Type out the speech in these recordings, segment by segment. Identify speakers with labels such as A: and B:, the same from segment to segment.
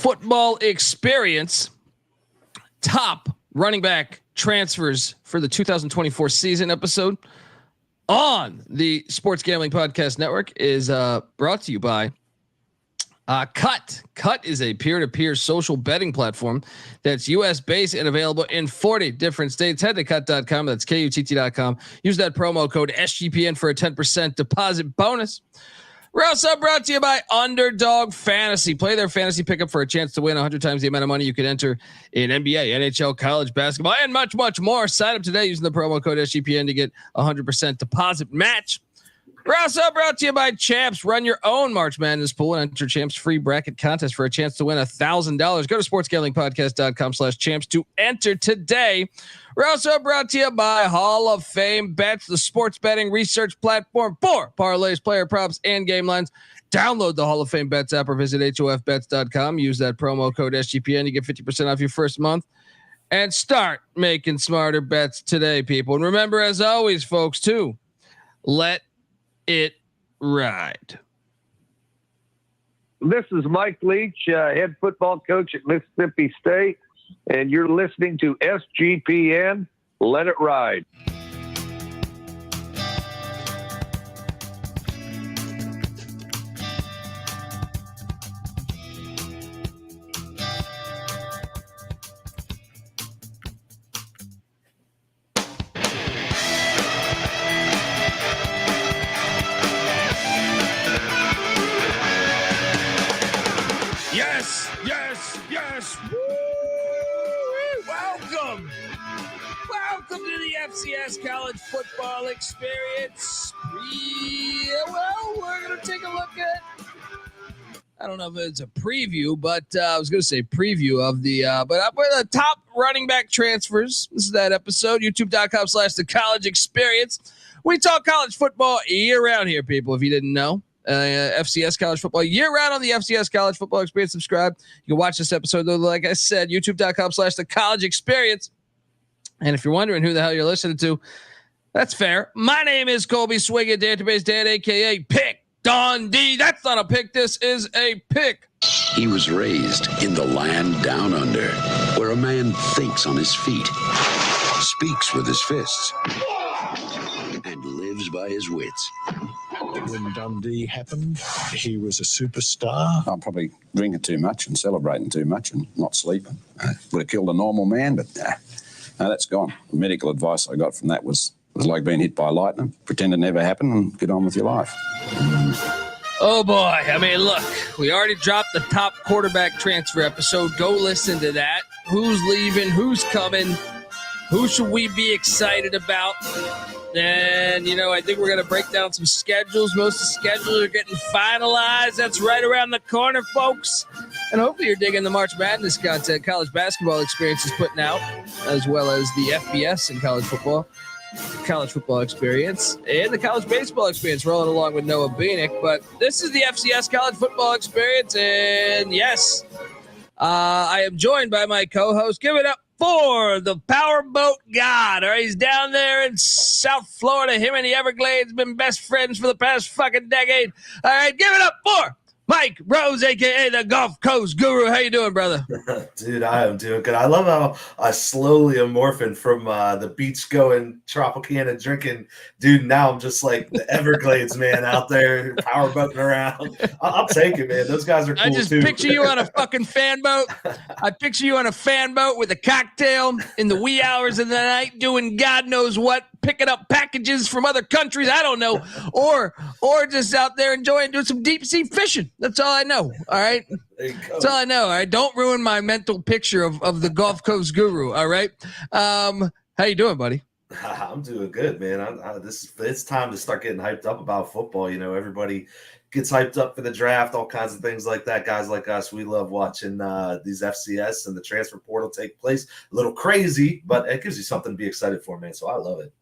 A: football experience. Top running back transfers for the 2024 season episode on the Sports Gambling Podcast Network is brought to you by Cut. Cut is a peer-to-peer social betting platform that's US based and available in 40 different states. Head to cut.com. That's KUTT.com. Use that promo code SGPN for a 10% deposit bonus. We're also brought to you by Underdog Fantasy. Play their fantasy pickup for a chance to win 100 times the amount of money you could enter in NBA, NHL, college basketball, and much, much more. Sign up today using the promo code SGPN to get 100% deposit match. We're also brought to you by Champs. Run your own March Madness pool and enter Champs free bracket contest for a chance to win $1,000. Go to sportsgamblingpodcast.com/champs to enter today. We're also brought to you by Hall of Fame Bets, the sports betting research platform for parlays, player props, and game lines. Download the Hall of Fame Bets app or visit hofbets.com. Use that promo code SGPN to get 50% off your first month and start making smarter bets today, people. And remember, as always, folks, too, let it ride.
B: This is Mike Leach, head football coach at Mississippi State, and you're listening to SGPN. Let it ride.
A: Yes. Woo! Welcome to the FCS college football experience. We're going to take a look at, I don't know if it's a preview, but I was going to say preview of the, but up with the top running back transfers. This is that episode, youtube.com/the college experience. We talk college football year round here, people, if you didn't know. FCS college football year round on the FCS college football experience. Subscribe. You can watch this episode, though, like I said, youtube.com/the college experience. And if you're wondering who the hell you're listening to, that's fair. My name is Colby Swiggy, Database Dad, aka Pick Dundee. That's not a pick. This is a pick.
C: He was raised in the land down under, where a man thinks on his feet, speaks with his fists, and lives by his wits.
D: When Dundee happened, he was a superstar.
E: I'm probably drinking too much and celebrating too much and not sleeping. Would have killed a normal man, but no, that's gone. The medical advice I got from that was like being hit by lightning. Pretend it never happened and get on with your life.
A: Oh, boy. I mean, look, we already dropped the top quarterback transfer episode. Go listen to that. Who's leaving? Who's coming? Who should we be excited about? And, I think we're going to break down some schedules. Most of the schedules are getting finalized. That's right around the corner, folks. And hopefully you're digging the March Madness content college basketball experience is putting out, as well as the FBS and college football experience, and the college baseball experience, rolling along with Noah Beanick. But this is the FCS college football experience. And, yes, I am joined by my co-host. Give it up for the powerboat god. All right, he's down there in South Florida. Him and the Everglades been best friends for the past fucking decade. All right, give it up for Mike Rose, a.k.a. the Gulf Coast Guru. How you doing, brother?
F: Dude, I am doing good. I love how I slowly am morphing from the beach-going, Tropicana drinking dude. Now I'm just like the Everglades man out there powerboating around. I'll take it, man. Those guys are cool,
A: I just
F: too.
A: picture you on a fucking fan boat. I picture you on a fan boat with a cocktail in the wee hours of the night doing God knows what, picking up packages from other countries. I don't know. Or just out there enjoying doing some deep-sea fishing. That's all I know. All right. That's all I know. All right. Don't ruin my mental picture of the Gulf Coast Guru. All right. How you doing, buddy?
F: I'm doing good, man. It's time to start getting hyped up about football. Everybody gets hyped up for the draft, all kinds of things like that. Guys like us, we love watching these FCS and the transfer portal take place. A little crazy, but it gives you something to be excited for, man. So I love it.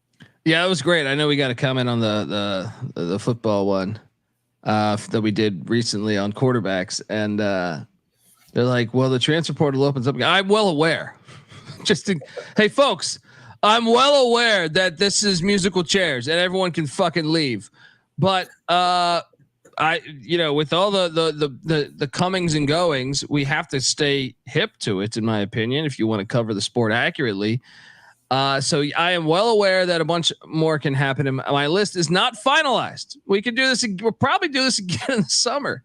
A: Yeah, it was great. I know we got a comment on the football one that we did recently on quarterbacks, and they're like, well, the transfer portal opens up. I'm well aware. Hey, folks, I'm well aware that this is musical chairs and everyone can fucking leave. But with all the comings and goings, we have to stay hip to it, in my opinion, if you want to cover the sport accurately. So I am well aware that a bunch more can happen. And my list is not finalized. We could do this. We'll probably do this again in the summer.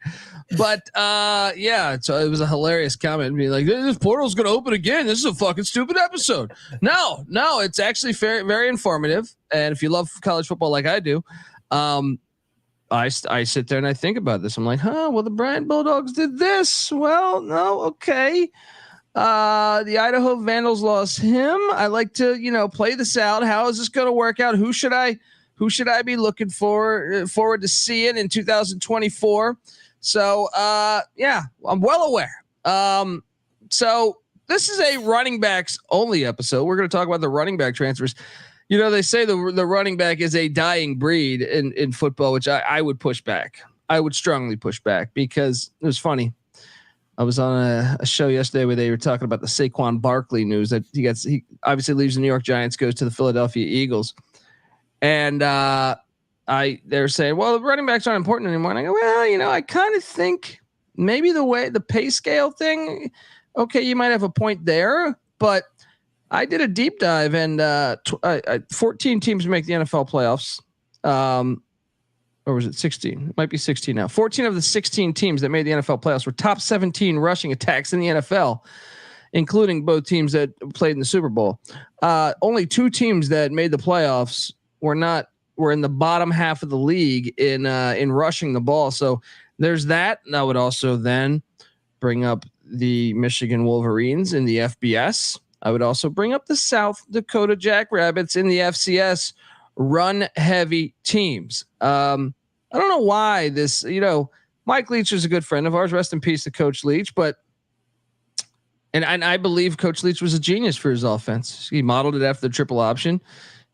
A: But so it was a hilarious comment. Being like, this portal's going to open again. This is a fucking stupid episode. No, it's actually very, very informative. And if you love college football like I do, I sit there and I think about this. I'm like, well, the Bryant Bulldogs did this. Well, no, okay. The Idaho Vandals lost him. I like to, play this out. How is this going to work out? Who should I be looking forward to seeing in 2024? So, I'm well aware. So this is a running backs only episode. We're going to talk about the running back transfers. They say the running back is a dying breed in football, which I would push back. I would strongly push back because it was funny. I was on a show yesterday where they were talking about the Saquon Barkley news that he obviously leaves the New York Giants, goes to the Philadelphia Eagles. And they're saying, well, the running backs aren't important anymore. And I go, well, I kind of think maybe the pay scale thing, okay, you might have a point there, but I did a deep dive and 14 teams make the NFL playoffs. Or was it 16? It might be 16 now. 14 of the 16 teams that made the NFL playoffs were top 17 rushing attacks in the NFL, including both teams that played in the Super Bowl. Only 2 teams that made the playoffs were in the bottom half of the league in rushing the ball. So there's that. And I would also then bring up the Michigan Wolverines in the FBS. I would also bring up the South Dakota Jackrabbits in the FCS. Run heavy teams. I don't know why this, Mike Leach is a good friend of ours. Rest in peace to Coach Leach. But I believe Coach Leach was a genius for his offense. He modeled it after the triple option.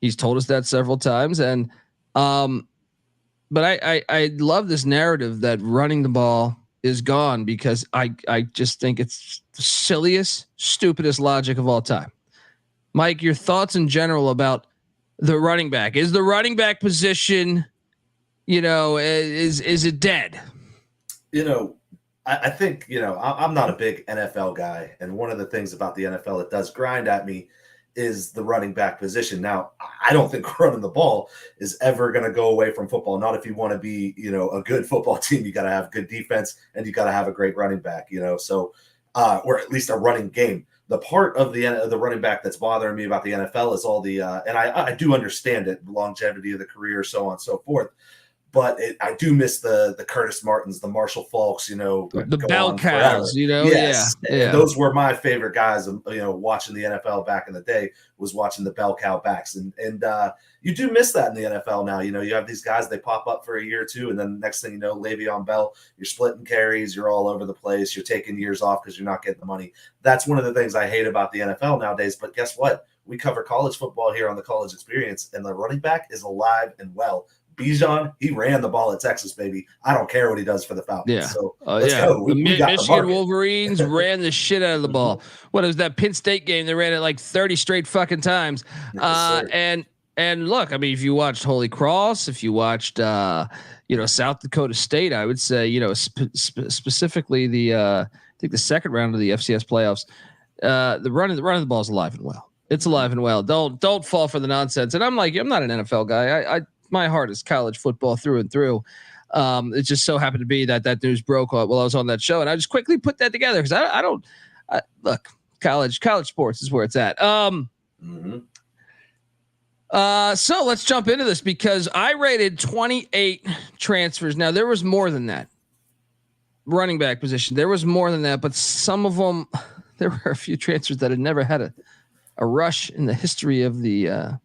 A: He's told us that several times. And but I love this narrative that running the ball is gone because I just think it's the silliest, stupidest logic of all time. Mike, your thoughts in general about the running back? Is the running back position, is it dead?
F: I think, I'm not a big NFL guy. And one of the things about the NFL that does grind at me is the running back position. Now, I don't think running the ball is ever going to go away from football. Not if you want to be, a good football team. You got to have good defense and you got to have a great running back, so or at least a running game. The part of the running back that's bothering me about the NFL is all the and I do understand it, longevity of the career, so on and so forth. But I do miss the Curtis Martins, the Marshall Falks,
A: the bell cows,
F: Yes.
A: Yeah.
F: Those were my favorite guys. Watching the NFL back in the day was watching the bell cow backs, and you do miss that in the NFL now. You have these guys, they pop up for a year or two, and then next thing you know, Le'Veon Bell, you're splitting carries, you're all over the place, you're taking years off because you're not getting the money. That's one of the things I hate about the NFL nowadays. But guess what? We cover college football here on the College Experience, and the running back is alive and well. Bijan, he ran the ball at Texas, baby. I don't care what he does for the Falcons.
A: Yeah.
F: So let's go.
A: The Michigan Wolverines ran the shit out of the ball. What was that Penn State game? They ran it like 30 straight fucking times. And look, I mean, if you watched Holy Cross, if you watched, South Dakota State, I would say, specifically I think the second round of the FCS playoffs, the running the ball is alive and well. It's alive and well. Don't fall for the nonsense. And I'm not an NFL guy. My heart is college football through and through. It just so happened to be that news broke while I was on that show, and I just quickly put that together because I don't look, college sports is where it's at. So let's jump into this because I rated 28 transfers. Now there was more than that. Running back position, there was more than that, but some of them, there were a few transfers that had never had a rush in the history of the.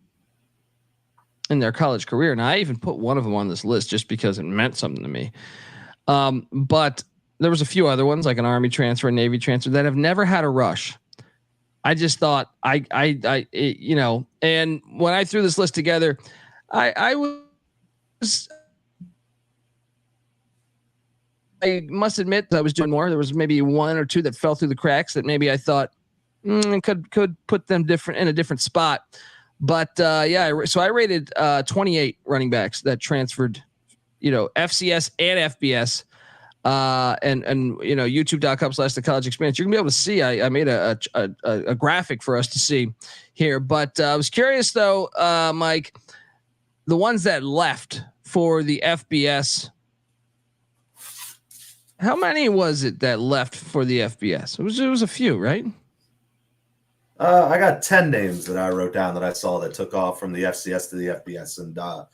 A: In their college career. And I even put one of them on this list just because it meant something to me. But there was a few other ones like an Army transfer, a Navy transfer that have never had a rush. I just thought and when I threw this list together, I must admit that I was doing more. There was maybe one or two that fell through the cracks that maybe I thought could put them in a different spot. But so I rated 28 running backs that transferred FCS and FBS, and youtube.com/the college experience. You're gonna be able to see. I made a graphic for us to see here, but I was curious though, Mike, the ones that left for the FBS. How many was it that left for the FBS? It was a few, right?
F: I got 10 names that I wrote down that I saw that took off from the FCS to the FBS, and at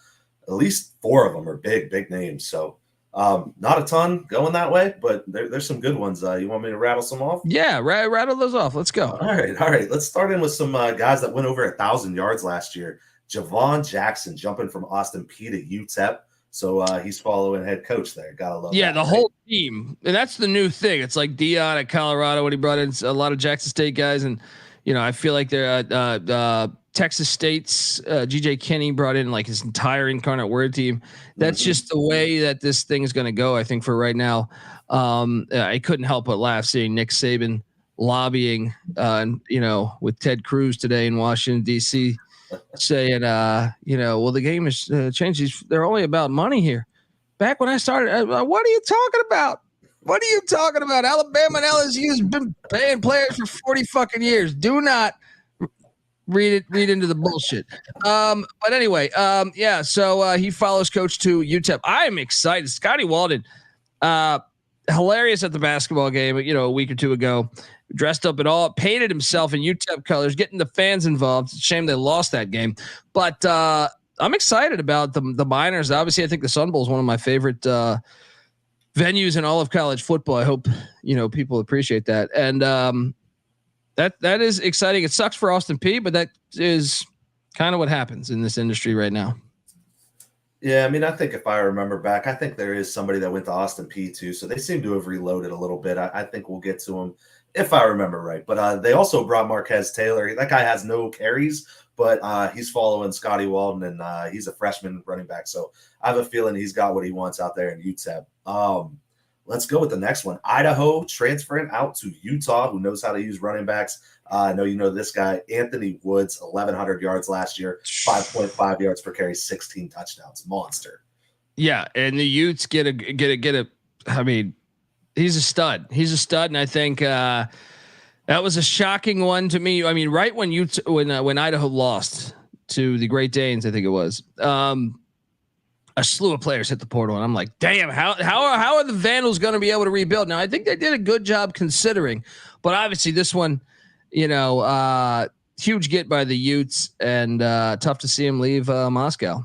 F: least 4 of them are big names. So not a ton going that way, but there's some good ones. You want me to rattle some off?
A: Yeah, rattle those off. Let's go.
F: All right. Let's start in with some guys that went over 1,000 yards last year. Javon Jackson jumping from Austin Peay to UTEP. So he's following head coach there. Gotta love that,
A: the whole team. And that's the new thing. It's like Dion at Colorado when he brought in a lot of Jackson State guys. And, I feel like they're Texas State's GJ Kinney brought in like his entire Incarnate Word team. That's just the way that this thing is going to go, I think, for right now. I couldn't help but laugh seeing Nick Saban lobbying, with Ted Cruz today in Washington, D.C., saying, well, the game has changed. They're only about money here. Back when I started, what are you talking about? What are you talking about? Alabama and LSU has been paying players for 40 fucking years. Do not read into the bullshit. But anyway, so he follows coach to UTEP. I am excited. Scotty Walden, hilarious at the basketball game, a week or two ago. Dressed up at all, painted himself in UTEP colors, getting the fans involved. It's a shame they lost that game. But I'm excited about the Miners. Obviously, I think the Sun Bowl is one of my favorite venues in all of college football. I hope people appreciate that. And that is exciting. It sucks for Austin Peay, but that is kind of what happens in this industry right now.
F: Yeah, I mean, I think if I remember back, I think there is somebody that went to Austin Peay too. So they seem to have reloaded a little bit. I think we'll get to him if I remember right. But they also brought Marquez Taylor. That guy has no carries, but he's following Scotty Walden, and he's a freshman running back. So I have a feeling he's got what he wants out there in UTEP. Let's go with the next one. Idaho transferring out to Utah, who knows how to use running backs. I know you know this guy, Anthony Woods, 1,100 yards last year, 5.5 yards per carry, 16 touchdowns, monster.
A: Yeah, and the Utes get a. I mean, he's a stud. He's a stud, and I think that was a shocking one to me. I mean, right when when Idaho lost to the Great Danes, I think it was. A slew of players hit the portal, and I'm like, damn, how are the Vandals going to be able to rebuild? Now, I think they did a good job considering, but obviously this one, huge get by the Utes, and tough to see him leave Moscow.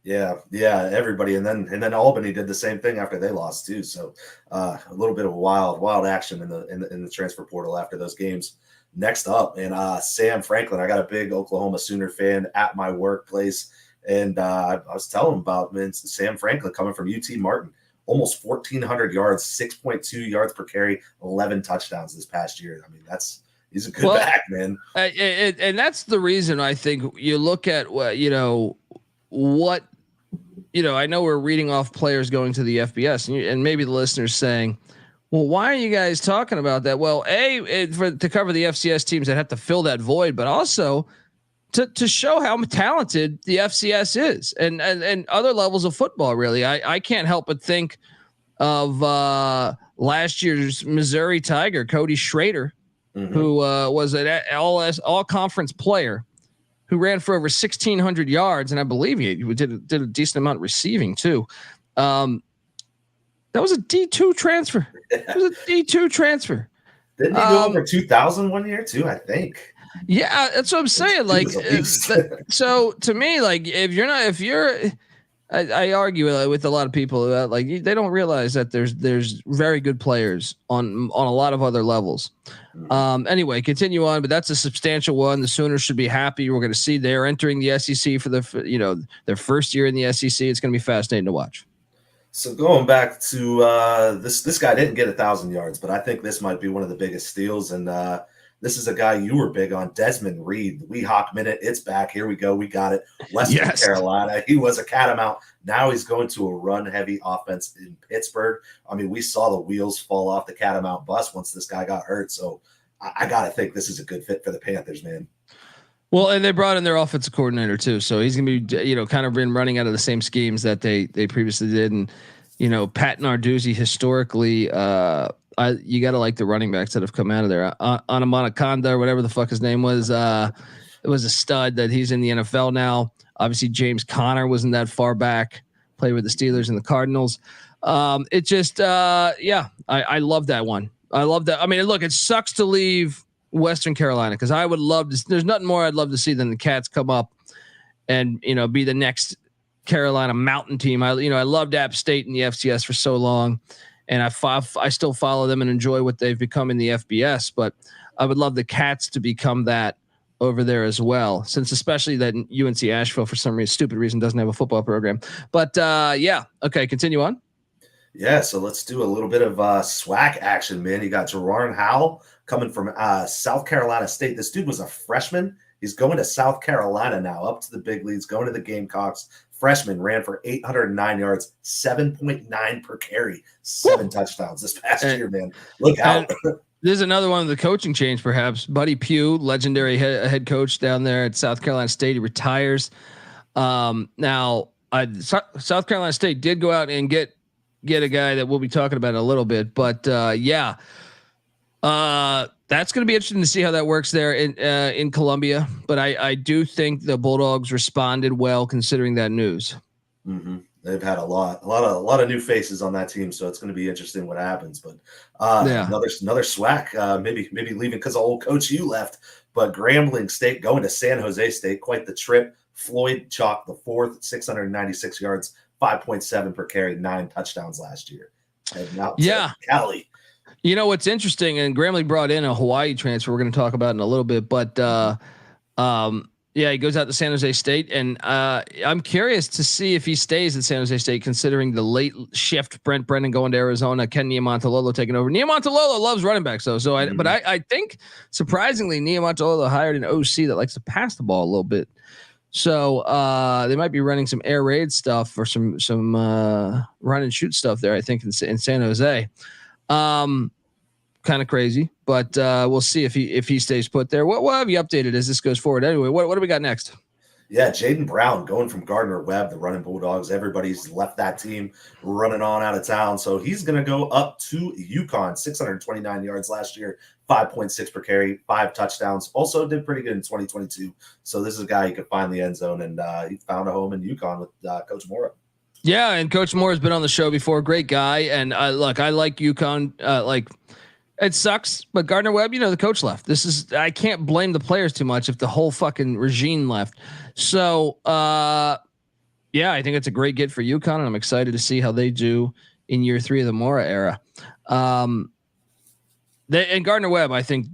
F: Yeah, everybody, and then Albany did the same thing after they lost too. So a little bit of wild action in the transfer portal after those games. Next up, and Sam Franklin, I got a big Oklahoma Sooner fan at my workplace. And I was telling him about Sam Franklin coming from UT Martin, almost 1,400 yards, 6.2 yards per carry, 11 touchdowns this past year. I mean, he's a good back, man.
A: And that's the reason I think you look at what I know we're reading off players going to the FBS, and maybe the listeners saying, well, why are you guys talking about that? Well, to cover the FCS teams that have to fill that void, but also to show how talented the FCS is and other levels of football. Really, I can't help but think of last year's Missouri Tiger, Cody Schrader, who was an all conference player who ran for over 1,600 yards, and I believe he did a decent amount of receiving too. That was a D2 transfer. It was a D2 transfer.
F: Didn't he go over 2,000 one year too? I think.
A: Yeah, that's what I'm saying. Like, so to me, like, I argue with a lot of people about like they don't realize that there's very good players on a lot of other levels. Anyway, continue on, but that's a substantial one. The Sooners should be happy. We're going to see they're entering the SEC for their first year in the SEC. It's going to be fascinating to watch.
F: So going back to this guy didn't get 1,000 yards, but I think this might be one of the biggest steals. And this is a guy you were big on, Desmond Reed. The Weehawk Minute, it's back. Here we go. We got it. Western Carolina. He was a catamount. Now he's going to a run-heavy offense in Pittsburgh. I mean, we saw the wheels fall off the catamount bus once this guy got hurt. So I got to think this is a good fit for the Panthers, man.
A: Well, and they brought in their offensive coordinator too, so he's gonna be kind of been running out of the same schemes that they previously did, and Pat Narduzzi historically, you got to like the running backs that have come out of there. Anamanaconda or whatever the fuck his name was, it was a stud that he's in the NFL now. Obviously, James Conner wasn't that far back, played with the Steelers and the Cardinals. It just, I love that one. I love that. I mean, look, it sucks to leave Western Carolina because I would love to. There's nothing more I'd love to see than the Cats come up and be the next Carolina Mountain team. I loved App State in the FCS for so long, and I still follow them and enjoy what they've become in the FBS. But I would love the Cats to become that over there as well, since especially that UNC Asheville for some stupid reason doesn't have a football program. But okay, continue on.
F: Yeah, so let's do a little bit of SWAC action, man. You got Jerron Howell coming from South Carolina State. This dude was a freshman. He's going to South Carolina now, up to the big leagues, going to the Gamecocks. Freshman, ran for 809 yards, 7.9 per carry, 7 touchdowns this past year, man. Look out.
A: There's another one of the coaching change, perhaps. Buddy Pugh, legendary head coach down there at South Carolina State, he retires. Now, South Carolina State did go out and get a guy that we'll be talking about in a little bit, but that's going to be interesting to see how that works there in Columbia. But I do think the Bulldogs responded well considering that news.
F: Mm-hmm. They've had a lot of new faces on that team, so it's going to be interesting what happens. But another SWAC, maybe leaving because old Coach U left. But Grambling State going to San Jose State, quite the trip. Floyd Chalk the fourth, 696 yards, 5.7 per carry, 9 touchdowns last year. Cali.
A: You know what's interesting, and Grambling brought in a Hawaii transfer. We're going to talk about in a little bit, but he goes out to San Jose State, and I'm curious to see if he stays at San Jose State, considering the late shift. Brent Brennan going to Arizona, Ken Niumatalolo taking over. Niumatalolo loves running back, but I think surprisingly, Niumatalolo hired an OC that likes to pass the ball a little bit. So they might be running some air raid stuff or some run and shoot stuff there. I think in San Jose. Kind of crazy, but we'll see if he stays put there. What have you updated as this goes forward? Anyway, what do we got next?
F: Yeah, Jaden Brown going from Gardner Webb, the running Bulldogs. Everybody's left that team, running on out of town. So he's going to go up to UConn, 629 yards last year, 5.6 per carry, 5 touchdowns. Also did pretty good in 2022. So this is a guy who could find the end zone, and he found a home in UConn with Coach Mora. Yeah,
A: and Coach Moore has been on the show before. Great guy. And I like UConn. It sucks, but Gardner Webb, the coach left. I can't blame the players too much if the whole fucking regime left. So, I think it's a great get for UConn, and I'm excited to see how they do in year 3 of the Mora era. And Gardner Webb, I think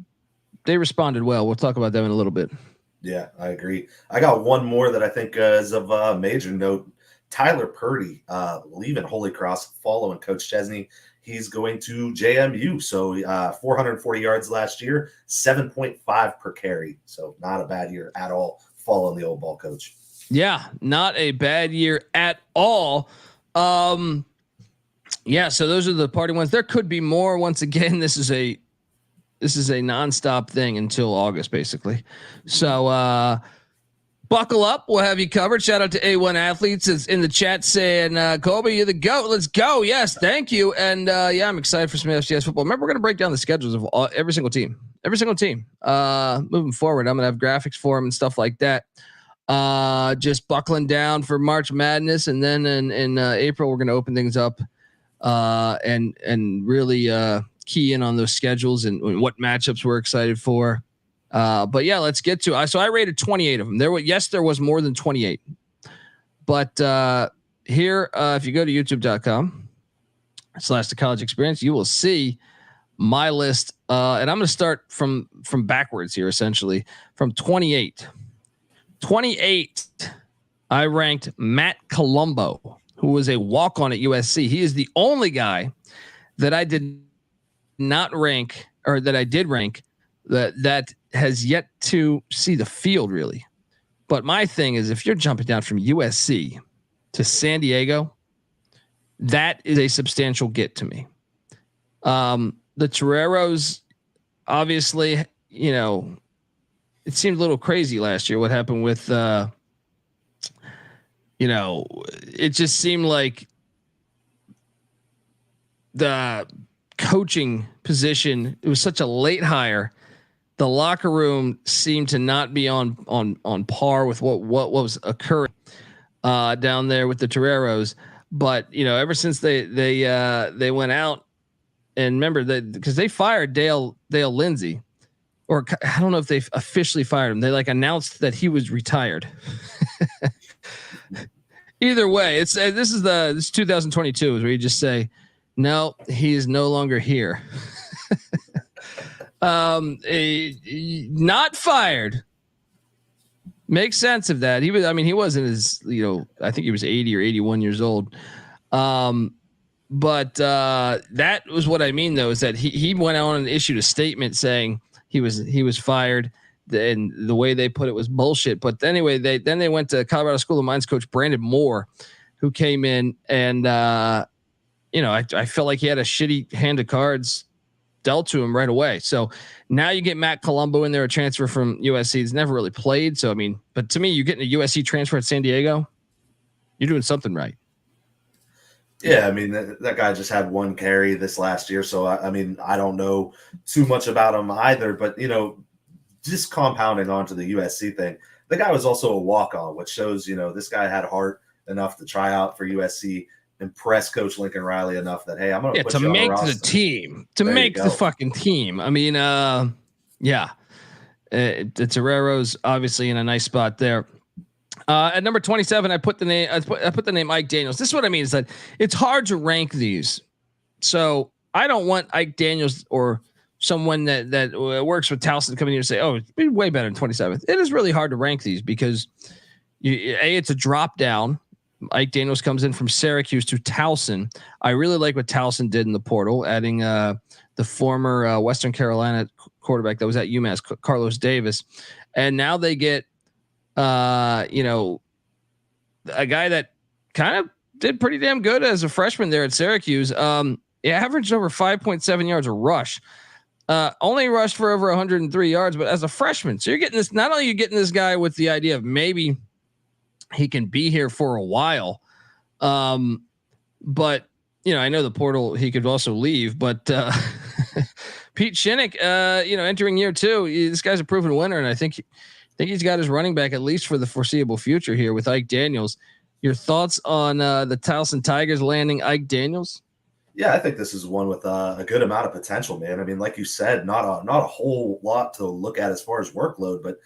A: they responded well. We'll talk about them in a little bit.
F: Yeah, I agree. I got one more that I think is of major note. Tyler Purdy leaving Holy Cross, following Coach Chesney. He's going to JMU. So 440 yards last year, 7.5 per carry. So not a bad year at all, following the old ball coach.
A: Yeah, not a bad year at all. So those are the party ones. There could be more. Once again, this is a nonstop thing until August, basically. So buckle up. We'll have you covered. Shout out to A1 Athletes is in the chat saying, Kobe, you're the GOAT. Let's go. Yes, thank you. And I'm excited for some FCS football. Remember, we're going to break down the schedules of every single team. Moving forward, I'm going to have graphics for them and stuff like that. Just buckling down for March Madness. And then in April, we're going to open things up and really key in on those schedules and what matchups we're excited for. But let's get to it. So I rated 28 of them. There was more than 28. But here, if you go to youtube.com/the college experience, you will see my list. And I'm going to start from backwards here, essentially from 28. 28, I ranked Matt Colombo, who was a walk-on at USC. He is the only guy that I did not rank, or that I did rank, that has yet to see the field, really. But my thing is, if you're jumping down from USC to San Diego, that is a substantial get to me. The Toreros, obviously, it seemed a little crazy last year. What happened with, it just seemed like the coaching position, it was such a late hire. The locker room seemed to not be on par with what was occurring down there with the Toreros. But ever since they went out, and remember that because they fired Dale Lindsay, or I don't know if they officially fired him. They announced that he was retired. Either way, this is 2022 is where you just say, no, he is no longer here. Not fired. Makes sense of that. He wasn't as, I think he was 80 or 81 years old. But that was what I mean though, is that he went on and issued a statement saying he was fired, and the way they put it was bullshit. But anyway, they went to Colorado School of Mines coach Brandon Moore, who came in and I felt like he had a shitty hand of cards dealt to him right away. So now you get Matt Colombo in there, a transfer from USC. He's never really played. So, but to me, you're getting a USC transfer at San Diego. You're doing something right.
F: Yeah. That guy just had one carry this last year. So, I don't know too much about him either, but just compounding onto the USC thing, the guy was also a walk-on, which shows, this guy had heart enough to try out for USC, impress Coach Lincoln Riley enough that, hey, I'm going to put you on the roster.
A: To make the fucking team. The Toreros obviously in a nice spot there. At number 27, I put the name Ike Daniels. This is what I mean is that it's hard to rank these. So I don't want Ike Daniels or someone that works with Towson to come in here and say, oh, it's way better than 27th. It is really hard to rank these because it's a drop down. Ike Daniels comes in from Syracuse to Towson. I really like what Towson did in the portal, adding the former Western Carolina quarterback that was at UMass, Carlos Davis. And now they get, a guy that kind of did pretty damn good as a freshman there at Syracuse. He averaged over 5.7 yards a rush. Only rushed for over 103 yards, but as a freshman. So you're getting this, not only are you getting this guy with the idea of maybe he can be here for a while. But I know the portal, he could also leave, but Pete Shinnick, entering year 2, this guy's a proven winner. And I think he's got his running back at least for the foreseeable future here with Ike Daniels. Your thoughts on the Towson Tigers landing Ike Daniels?
F: Yeah, I think this is one with a good amount of potential, man. Like you said, not a whole lot to look at as far as workload, but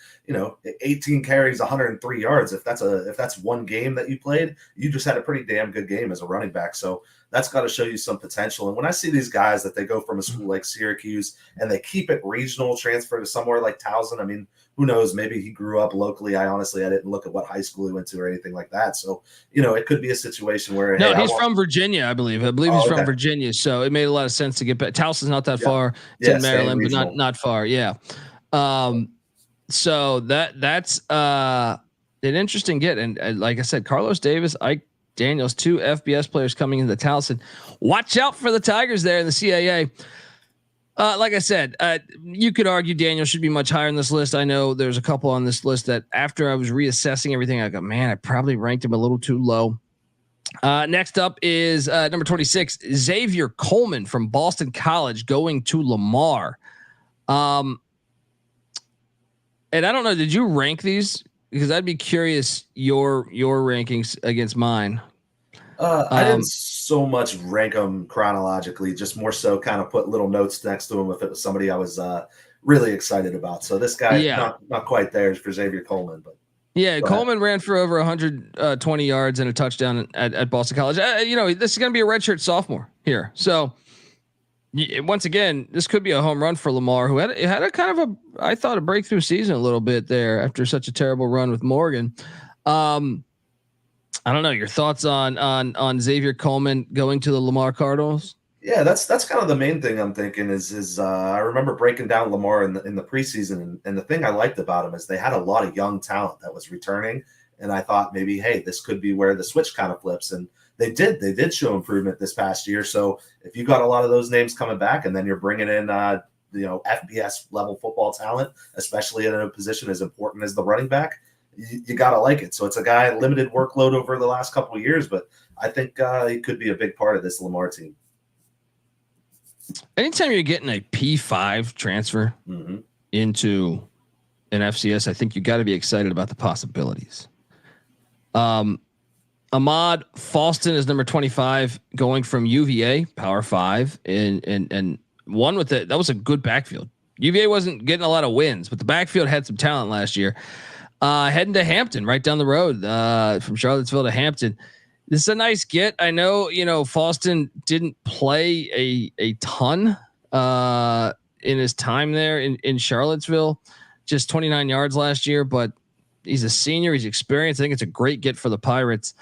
F: 18 carries, 103 yards. If that's one game that you played, you just had a pretty damn good game as a running back. So that's got to show you some potential. And when I see these guys that they go from a school like Syracuse and they keep it regional, transfer to somewhere like Towson, who knows? Maybe he grew up locally. I didn't look at what high school he went to or anything like that. So, it could be a situation where
A: he's from Virginia, I believe. He's from Virginia. So it made a lot of sense to get back. Towson's not that far. It's in Maryland, but not far. Yeah. So that's an interesting get. And like I said, Carlos Davis, Ike Daniels, 2 FBS players coming into Towson. Watch out for the Tigers there in the CAA. Like I said, you could argue Daniel should be much higher in this list. I know there's a couple on this list that after I was reassessing everything, I go, man, I probably ranked him a little too low. Next up is number 26, Xavier Coleman from Boston College going to Lamar. And I don't know, did you rank these? Because I'd be curious your rankings against mine.
F: I didn't so much rank them chronologically, just more so kind of put little notes next to him if it was somebody I was really excited about. So this guy, not quite there for Xavier Coleman, but
A: Coleman ran for over 120 yards and a touchdown at Boston College. This is going to be a redshirt sophomore here. So once again, this could be a home run for Lamar, who had a kind of a breakthrough season a little bit there after such a terrible run with Morgan. I don't know your thoughts on Xavier Coleman going to the Lamar Cardinals.
F: Yeah, that's kind of the main thing I'm thinking is I remember breaking down Lamar in the preseason, and the thing I liked about him is they had a lot of young talent that was returning, and I thought maybe, hey, this could be where the switch kind of flips, and they did show improvement this past year. So if you got a lot of those names coming back, and then you're bringing in FBS level football talent, especially in a position as important as the running back. You got to like it. So it's a guy limited workload over the last couple of years, but I think he could be a big part of this Lamar team.
A: Anytime you're getting a P5 transfer into an FCS, I think you got to be excited about the possibilities. Ahmad Falston is number 25, going from UVA, Power 5, and one with it. That was a good backfield. UVA wasn't getting a lot of wins, but the backfield had some talent last year. Heading to Hampton, right down the road from Charlottesville to Hampton. This is a nice get. I know, Falston didn't play a ton in his time there in Charlottesville, just 29 yards last year, but he's a senior. He's experienced. I think it's a great get for the Pirates.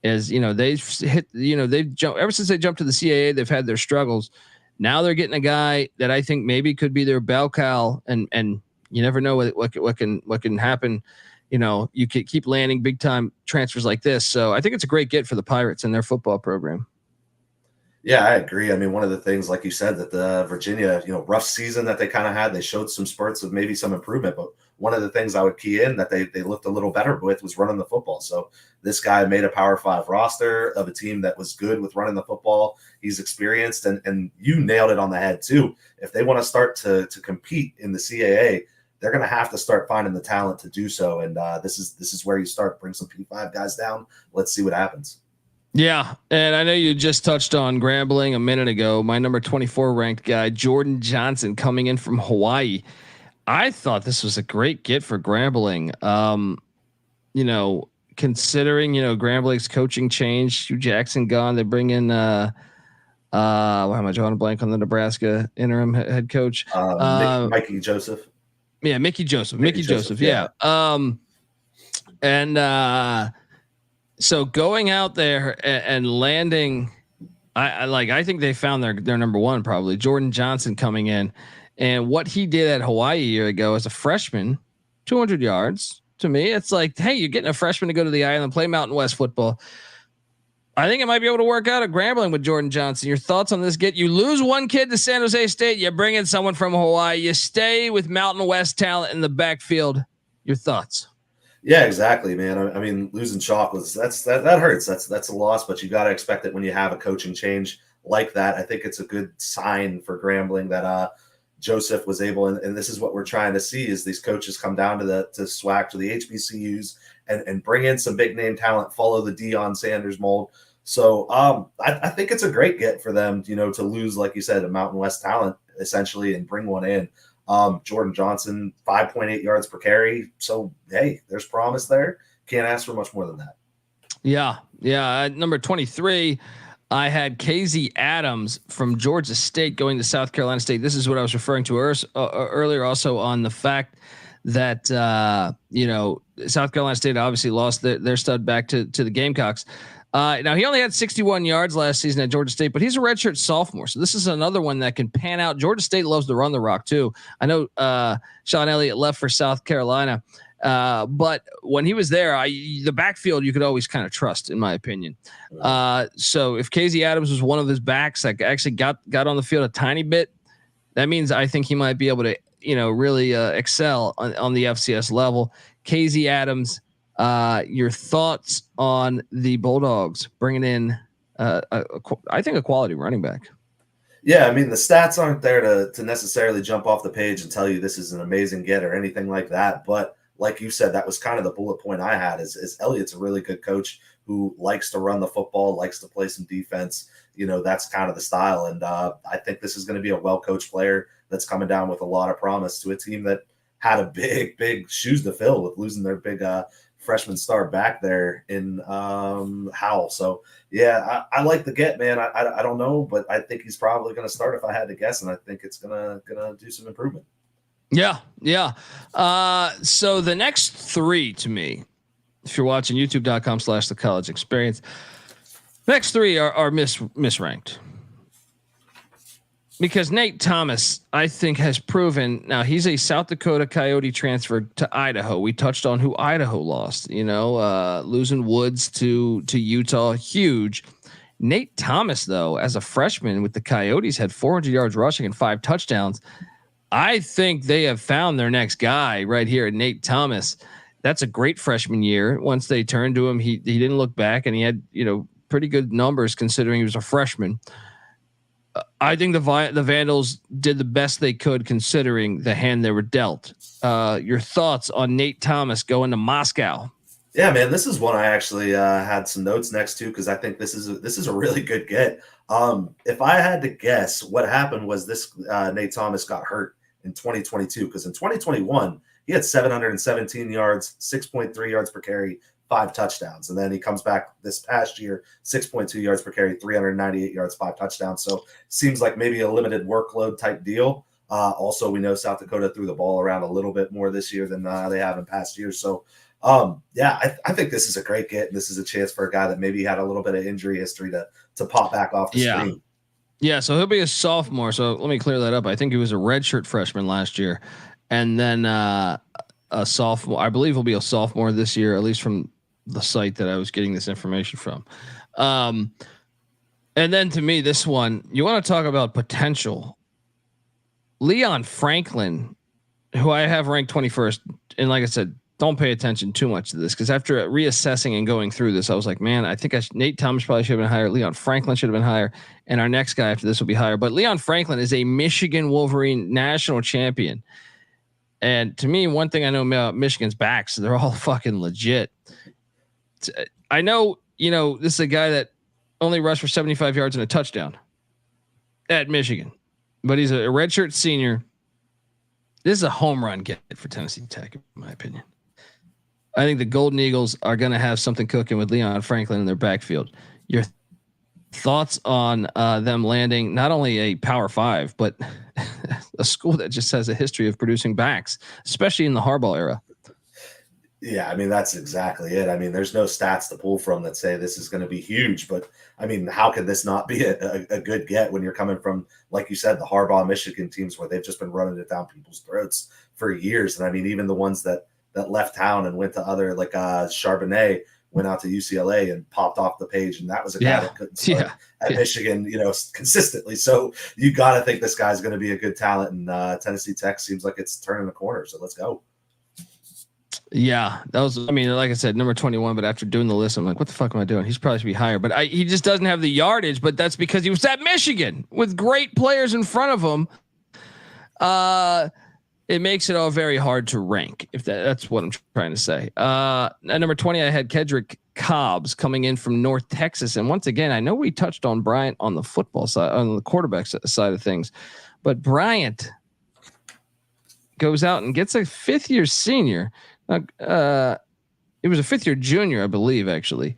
A: As they've hit, they've jumped ever since they jumped to the CAA. They've had their struggles. Now they're getting a guy that I think maybe could be their bell cow, and you never know what can happen. You can keep landing big time transfers like this. So I think it's a great get for the Pirates and their football program.
F: Yeah, I agree. I mean, one of the things, like you said, that the Virginia, rough season that they kind of had, they showed some spurts of maybe some improvement. But one of the things I would key in that they looked a little better with was running the football. So this guy made a Power 5 roster of a team that was good with running the football. He's experienced, and you nailed it on the head too. If they want to start to compete in the CAA, they're going to have to start finding the talent to do so. And this is where you start. Bring some P5 guys down. Let's see what happens.
A: Yeah, and I know you just touched on Grambling a minute ago. My number 24 ranked guy, Jordan Johnson, coming in from Hawaii. I thought this was a great get for Grambling. Considering Grambling's coaching change, Hugh Jackson gone, they bring in why am I drawing a blank on the Nebraska interim head coach?
F: Mikey Joseph.
A: Yeah, Mickey Joseph. Yeah. So going out there and landing, I think they found their number one, probably Jordan Johnson coming in, and what he did at Hawaii a year ago as a freshman, 200 yards. To me, it's like, hey, you're getting a freshman to go to the island, play Mountain West football. I think it might be able to work out at Grambling with Jordan Johnson. Your thoughts on this get? You lose one kid to San Jose State, you bring in someone from Hawaii, you stay with Mountain West talent in the backfield. Your thoughts?
F: Yeah, exactly, man. I mean, losing Chalk that hurts. That's a loss, but you got to expect it when you have a coaching change like that. I think it's a good sign for Grambling that Joseph was able, and this is what we're trying to see, is these coaches come down to SWAC, to the HBCUs, and bring in some big name talent, follow the Deion Sanders mold. So I think it's a great get for them, to lose, like you said, a Mountain West talent essentially and bring one in. Jordan Johnson, 5.8 yards per carry. So, hey, there's promise there. Can't ask for much more than that.
A: Yeah. Number 23, I had KZ Adams from Georgia State going to South Carolina State. This is what I was referring to earlier, also on the fact that, South Carolina State obviously lost their stud back to the Gamecocks. Now he only had 61 yards last season at Georgia State, but he's a redshirt sophomore. So this is another one that can pan out. Georgia State loves to run the rock too. I know Sean Elliott left for South Carolina, but when he was there, the backfield you could always kind of trust, in my opinion. So if KZ Adams was one of his backs that actually got on the field a tiny bit, that means I think he might be able to, really excel on the FCS level. KZ Adams. Your thoughts on the Bulldogs bringing in, I think, a quality running back?
F: Yeah, I mean, the stats aren't there to necessarily jump off the page and tell you this is an amazing get or anything like that. But like you said, that was kind of the bullet point I had is Elliott's a really good coach who likes to run the football, likes to play some defense. That's kind of the style. And I think this is going to be a well-coached player that's coming down with a lot of promise to a team that had a big shoes to fill with losing their big freshman star back there in Howell. So yeah, I like the get, man. I don't know, but I think he's probably going to start if I had to guess, and I think it's gonna do some improvement.
A: Yeah. So the next three to me, if you're watching youtube.com/the college experience, next three are misranked. Because Nate Thomas, I think, has proven now he's a South Dakota Coyote transferred to Idaho. We touched on who Idaho lost, losing Woods to Utah, huge. Nate Thomas, though, as a freshman with the Coyotes, had 400 yards rushing and 5 touchdowns. I think they have found their next guy right here, Nate Thomas. That's a great freshman year. Once they turned to him, he didn't look back, and he had pretty good numbers considering he was a freshman. I think the Vandals did the best they could considering the hand they were dealt. Your thoughts on Nate Thomas going to Moscow?
F: Yeah, man, this is one I actually had some notes next to because I think this is a really good get. If I had to guess, what happened was this Nate Thomas got hurt in 2022 because in 2021 he had 717 yards, 6.3 yards per carry, 5 touchdowns, and then he comes back this past year, 6.2 yards per carry, 398 yards, 5 touchdowns. So seems like maybe a limited workload type deal. Also, we know South Dakota threw the ball around a little bit more this year than they have in past years. So. I think this is a great get. And this is a chance for a guy that maybe had a little bit of injury history to pop back off the screen.
A: Yeah. So he'll be a sophomore. So let me clear that up. I think he was a redshirt freshman last year, and then a sophomore. I believe he'll be a sophomore this year, at least from the site that I was getting this information from. And then to me, this one, you want to talk about potential. Leon Franklin, who I have ranked 21st, and like I said, don't pay attention too much to this because after reassessing and going through this, I was like, man, I think Nate Thomas probably should have been higher. Leon Franklin should have been higher. And our next guy after this will be higher. But Leon Franklin is a Michigan Wolverine national champion. And to me, one thing I know about Michigan's backs, they're all fucking legit. I know, this is a guy that only rushed for 75 yards and a touchdown at Michigan, but he's a redshirt senior. This is a home run get for Tennessee Tech, in my opinion. I think the Golden Eagles are going to have something cooking with Leon Franklin in their backfield. Your thoughts on them landing not only a Power 5, but a school that just has a history of producing backs, especially in the Harbaugh era.
F: Yeah, I mean, that's exactly it. I mean, there's no stats to pull from that say this is going to be huge, but I mean, how can this not be a good get when you're coming from, like you said, the Harbaugh Michigan teams where they've just been running it down people's throats for years. And I mean, even the ones that left town and went to other, like Charbonnet went out to UCLA and popped off the page. And that was a guy that couldn't start at Michigan, consistently. So you got to think this guy's going to be a good talent, and Tennessee Tech seems like it's turning the corner. So let's go.
A: Yeah, that was, I mean, like I said, number 21, but after doing the list, I'm like, what the fuck am I doing? He's probably should be higher, but he just doesn't have the yardage, but that's because he was at Michigan with great players in front of him. It makes it all very hard to rank, if that's what I'm trying to say. At number 20, I had Kedrick Cobbs coming in from North Texas. And once again, I know we touched on Bryant on the football side, on the quarterback side of things, but Bryant goes out and gets a 5th-year senior. It was a 5th-year junior, I believe, actually.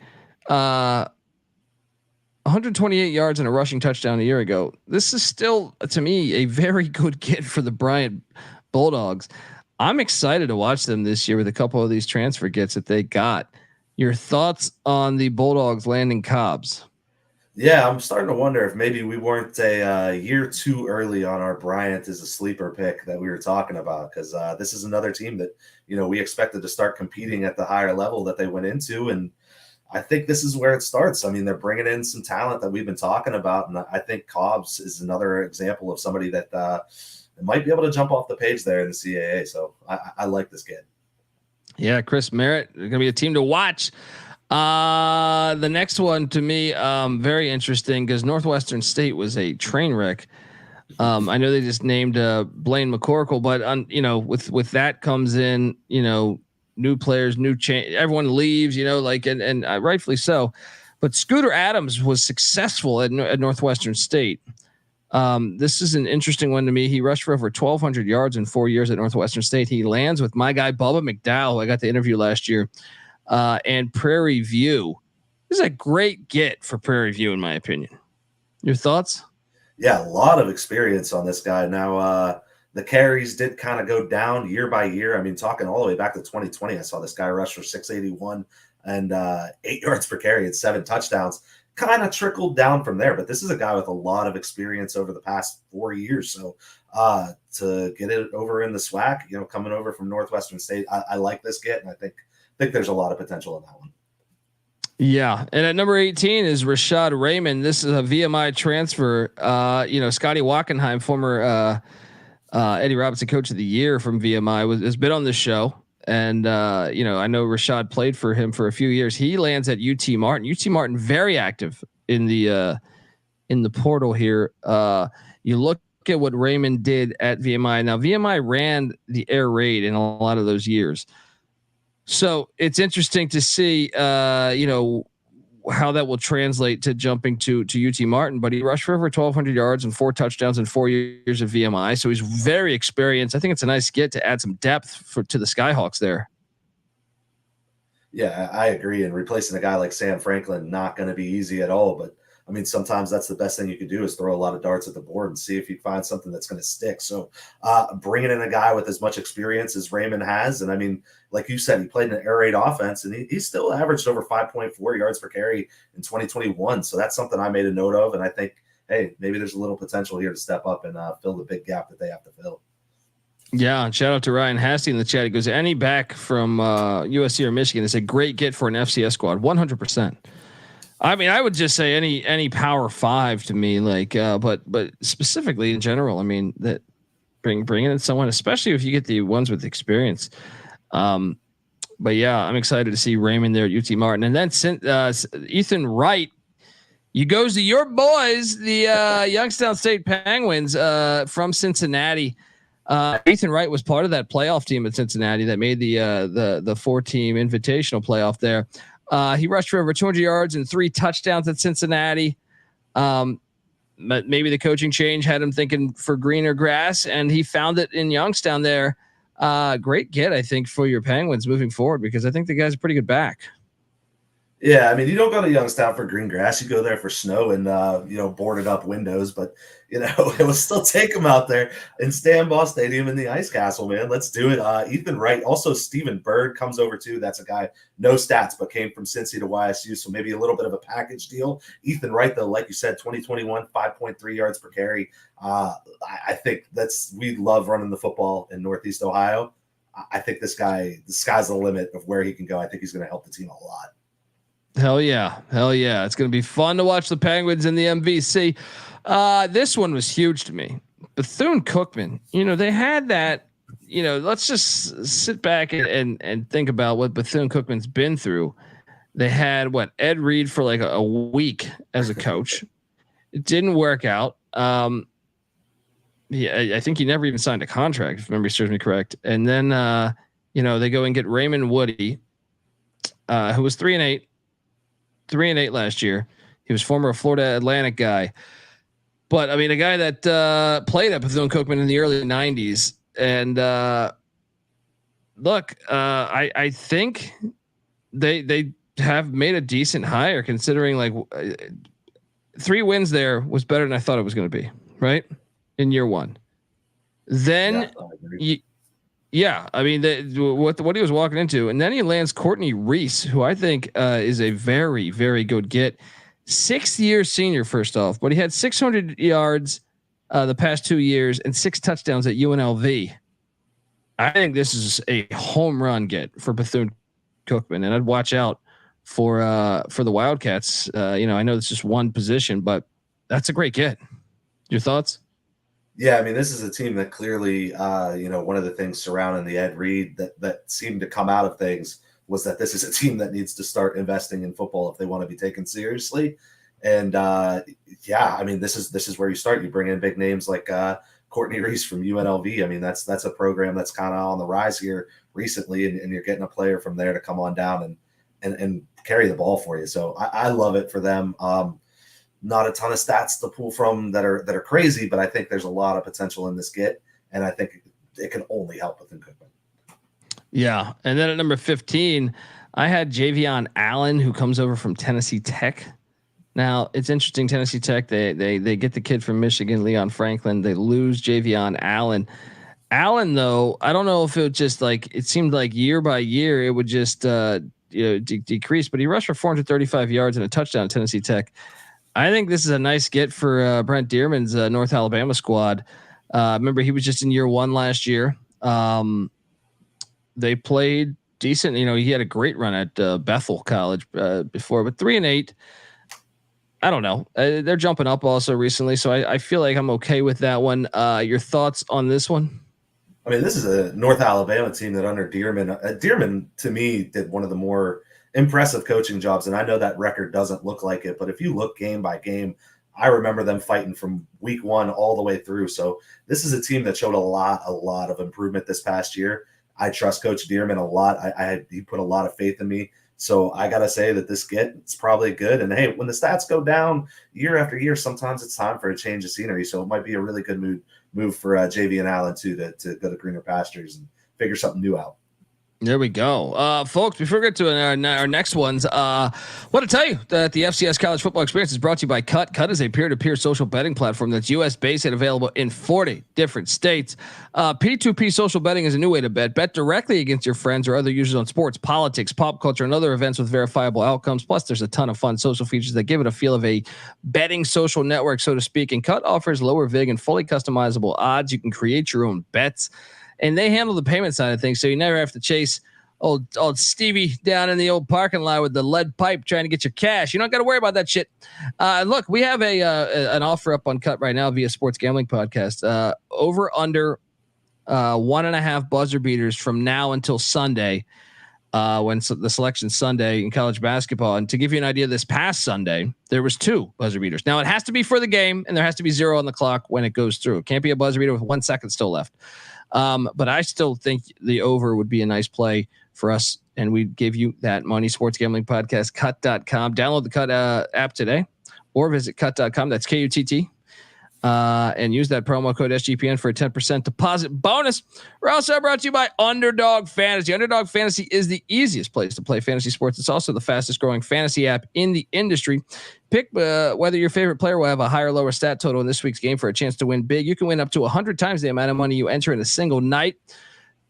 A: 128 yards and a rushing touchdown a year ago. This is still, to me, a very good get for the Bryant Bulldogs. I'm excited to watch them this year with a couple of these transfer gets that they got. Your thoughts on the Bulldogs landing Cobbs?
F: Yeah, I'm starting to wonder if maybe we weren't a year too early on our Bryant as a sleeper pick that we were talking about, because this is another team that, we expected to start competing at the higher level that they went into. And I think this is where it starts. I mean, they're bringing in some talent that we've been talking about. And I think Cobbs is another example of somebody that might be able to jump off the page there in the CAA. So I like this kid. Yeah,
A: Chris Merritt, going to be a team to watch. The next one to me, very interesting because Northwestern State was a train wreck. I know they just named Blaine McCorkle, but with that comes in, new players, new change. Everyone leaves, and rightfully so. But Scooter Adams was successful at Northwestern State. This is an interesting one to me. He rushed for over 1,200 yards in 4 years at Northwestern State. He lands with my guy Bubba McDowell, who I got to interview last year. And Prairie View. This is a great get for Prairie View, in my opinion. Your thoughts?
F: Yeah, a lot of experience on this guy. Now, the carries did kind of go down year by year. I mean, talking all the way back to 2020, I saw this guy rush for 681 and 8 yards per carry and 7 touchdowns. Kind of trickled down from there, but this is a guy with a lot of experience over the past 4 years. So to get it over in the SWAC, coming over from Northwestern State, I like this get, and I think there's a lot of potential in that one.
A: Yeah. And at number 18 is Rashad Raymond. This is a VMI transfer. Scotty Wackenheim, former Eddie Robinson, Coach of the Year from VMI, has been on the show. And, I know Rashad played for him for a few years. He lands at UT Martin. UT Martin, very active in the portal here. You look at what Raymond did at VMI. Now, VMI ran the air raid in a lot of those years. So it's interesting to see, how that will translate to jumping to UT Martin, but he rushed for over 1,200 yards and 4 touchdowns in 4 years of VMI. So he's very experienced. I think it's a nice get to add some depth to the Skyhawks there.
F: Yeah, I agree. And replacing a guy like Sam Franklin, not going to be easy at all. But I mean, sometimes that's the best thing you could do is throw a lot of darts at the board and see if you find something that's going to stick. So bringing in a guy with as much experience as Raymond has, and I mean, like you said, he played in an air raid offense, and he still averaged over 5.4 yards per carry in 2021. So that's something I made a note of, and I think, hey, maybe there's a little potential here to step up and fill the big gap that they have to fill.
A: Yeah, shout out to Ryan Hasty in the chat. He goes, any back from USC or Michigan is a great get for an FCS squad, 100%. I mean, I would just say any Power 5 to me, like, but specifically in general, I mean, that bringing in someone, especially if you get the ones with experience. But yeah, I'm excited to see Raymond there at UT Martin, and then Ethan Wright. You goes to your boys, the Youngstown State Penguins from Cincinnati. Ethan Wright was part of that playoff team at Cincinnati that made the 4-team invitational playoff there. He rushed for over 200 yards and 3 touchdowns at Cincinnati. But maybe the coaching change had him thinking for greener grass, and he found it in Youngstown there. Great get, I think, for your Penguins moving forward, because I think the guy's a pretty good back.
F: Yeah, I mean, you don't go to Youngstown for green grass. You go there for snow and, boarded up windows. But, it will still take them out there in Stanbaugh Stadium in the Ice Castle, man. Let's do it. Ethan Wright. Also, Stephen Bird comes over, too. That's a guy, no stats, but came from Cincy to YSU, so maybe a little bit of a package deal. Ethan Wright, though, like you said, 2021, 5.3 yards per carry. I think we love running the football in Northeast Ohio. I think the sky's the limit of where he can go. I think he's going to help the team a lot.
A: Hell yeah. It's going to be fun to watch the Penguins in the MVC. This one was huge to me. Bethune-Cookman, they had that, let's just sit back and think about what Bethune-Cookman's been through. They had Ed Reed for like a week as a coach. It didn't work out. I think he never even signed a contract, if memory serves me correct. And then, they go and get Raymond Woody, who was 3-8 last year. He was former Florida Atlantic guy, but I mean, a guy that played at Bethune-Cookman in the early 90s. And look, I think they have made a decent hire, considering 3 wins there was better than I thought it was going to be, right? In year 1. Then I mean, what he was walking into, and then he lands Courtney Reese, who I think is a very, very good get. 6-year senior, first off, but he had 600 yards the past 2 years and 6 touchdowns at UNLV. I think this is a home run get for Bethune-Cookman, and I'd watch out for the Wildcats. I know it's just one position, but that's a great get. Your thoughts?
F: Yeah, I mean, this is a team that clearly, one of the things surrounding the Ed Reed that seemed to come out of things was that this is a team that needs to start investing in football if they want to be taken seriously. And I mean, this is where you start. You bring in big names like Courtney Reese from UNLV. I mean, that's a program that's kind of on the rise here recently, and you're getting a player from there to come on down and carry the ball for you. So I love it for them. Not a ton of stats to pull from that are crazy, but I think there's a lot of potential in this get, and I think it can only help with Cookman.
A: Yeah, and then at number 15, I had Javion Allen, who comes over from Tennessee Tech. Now it's interesting. Tennessee Tech, they get the kid from Michigan, Leon Franklin. They lose Javion Allen. Allen, though, I don't know if it just it seemed like year by year it would just decrease, but he rushed for 435 yards and a touchdown at Tennessee Tech. I think this is a nice get for Brent Dearman's North Alabama squad. Remember, he was just in year 1 last year. They played decent. He had a great run at Bethel College before, but 3-8. I don't know. They're jumping up also recently, so I feel like I'm okay with that one. Your thoughts on this one?
F: I mean, this is a North Alabama team that under Dearman, Dearman to me did one of the more impressive coaching jobs. And I know that record doesn't look like it, but if you look game by game, I remember them fighting from week one all the way through. So this is a team that showed a lot of improvement this past year. I trust Coach Dearman a lot. He put a lot of faith in me. So I got to say that it's probably good. And hey, when the stats go down year after year, sometimes it's time for a change of scenery. So it might be a really good move for JV and Allen too to go to greener pastures and figure something new out.
A: There we go. Folks, before we get to our next ones, want to tell you that the FCS College Football Experience is brought to you by Cut. Cut is a peer-to-peer social betting platform that's U.S.-based and available in 40 different states. P2P social betting is a new way to bet. Bet directly against your friends or other users on sports, politics, pop culture, and other events with verifiable outcomes. Plus, there's a ton of fun social features that give it a feel of a betting social network, so to speak. And Cut offers lower VIG and fully customizable odds. You can create your own bets. And they handle the payment side of things, so you never have to chase old Stevie down in the old parking lot with the lead pipe trying to get your cash. You don't got to worry about that shit. Look, we have an offer up on Cut right now via Sports Gambling Podcast. Over under 1.5 buzzer beaters from now until Sunday, when the selection Sunday in college basketball. And to give you an idea, this past Sunday there was 2 buzzer beaters. Now it has to be for the game, and there has to be 0 on the clock when it goes through. It can't be a buzzer beater with 1 second still left. But I still think the over would be a nice play for us, and we give you that money. Sports Gambling Podcast, cut.com. Download the Cut app today or visit cut.com. That's KUTT. And use that promo code SGPN for a 10% deposit bonus. We're also brought to you by Underdog Fantasy. Underdog Fantasy is the easiest place to play fantasy sports. It's also the fastest growing fantasy app in the industry. Pick whether your favorite player will have a higher or lower stat total in this week's game for a chance to win big. You can win up to 100 times the amount of money you enter in a single night.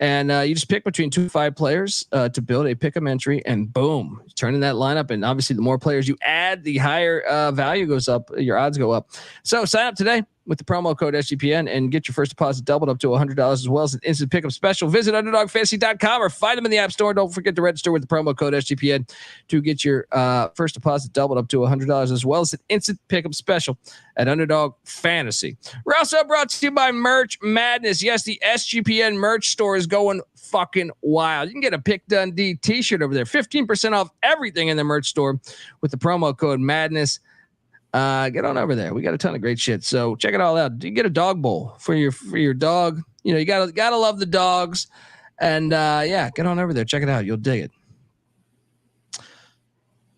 A: And you just pick between 2 to 5 players to build a pick'em entry, and boom, turn in that lineup. And obviously, the more players you add, the higher value goes up. Your odds go up. So sign up today with the promo code SGPN and get your first deposit doubled up to $100 as well as an instant pickup special. Visit UnderdogFantasy.com or find them in the App Store. Don't forget to register with the promo code SGPN to get your first deposit doubled up to $100 as well as an instant pickup special at Underdog Fantasy. We're also brought to you by Merch Madness. Yes, the SGPN merch store is going fucking wild. You can get a Pick Dundee t-shirt over there. 15% off everything in the merch store with the promo code Madness. Get on over there. We got a ton of great shit. So check it all out. You get a dog bowl for your dog. You know, you gotta love the dogs. And yeah, get on over there. Check it out. You'll dig it.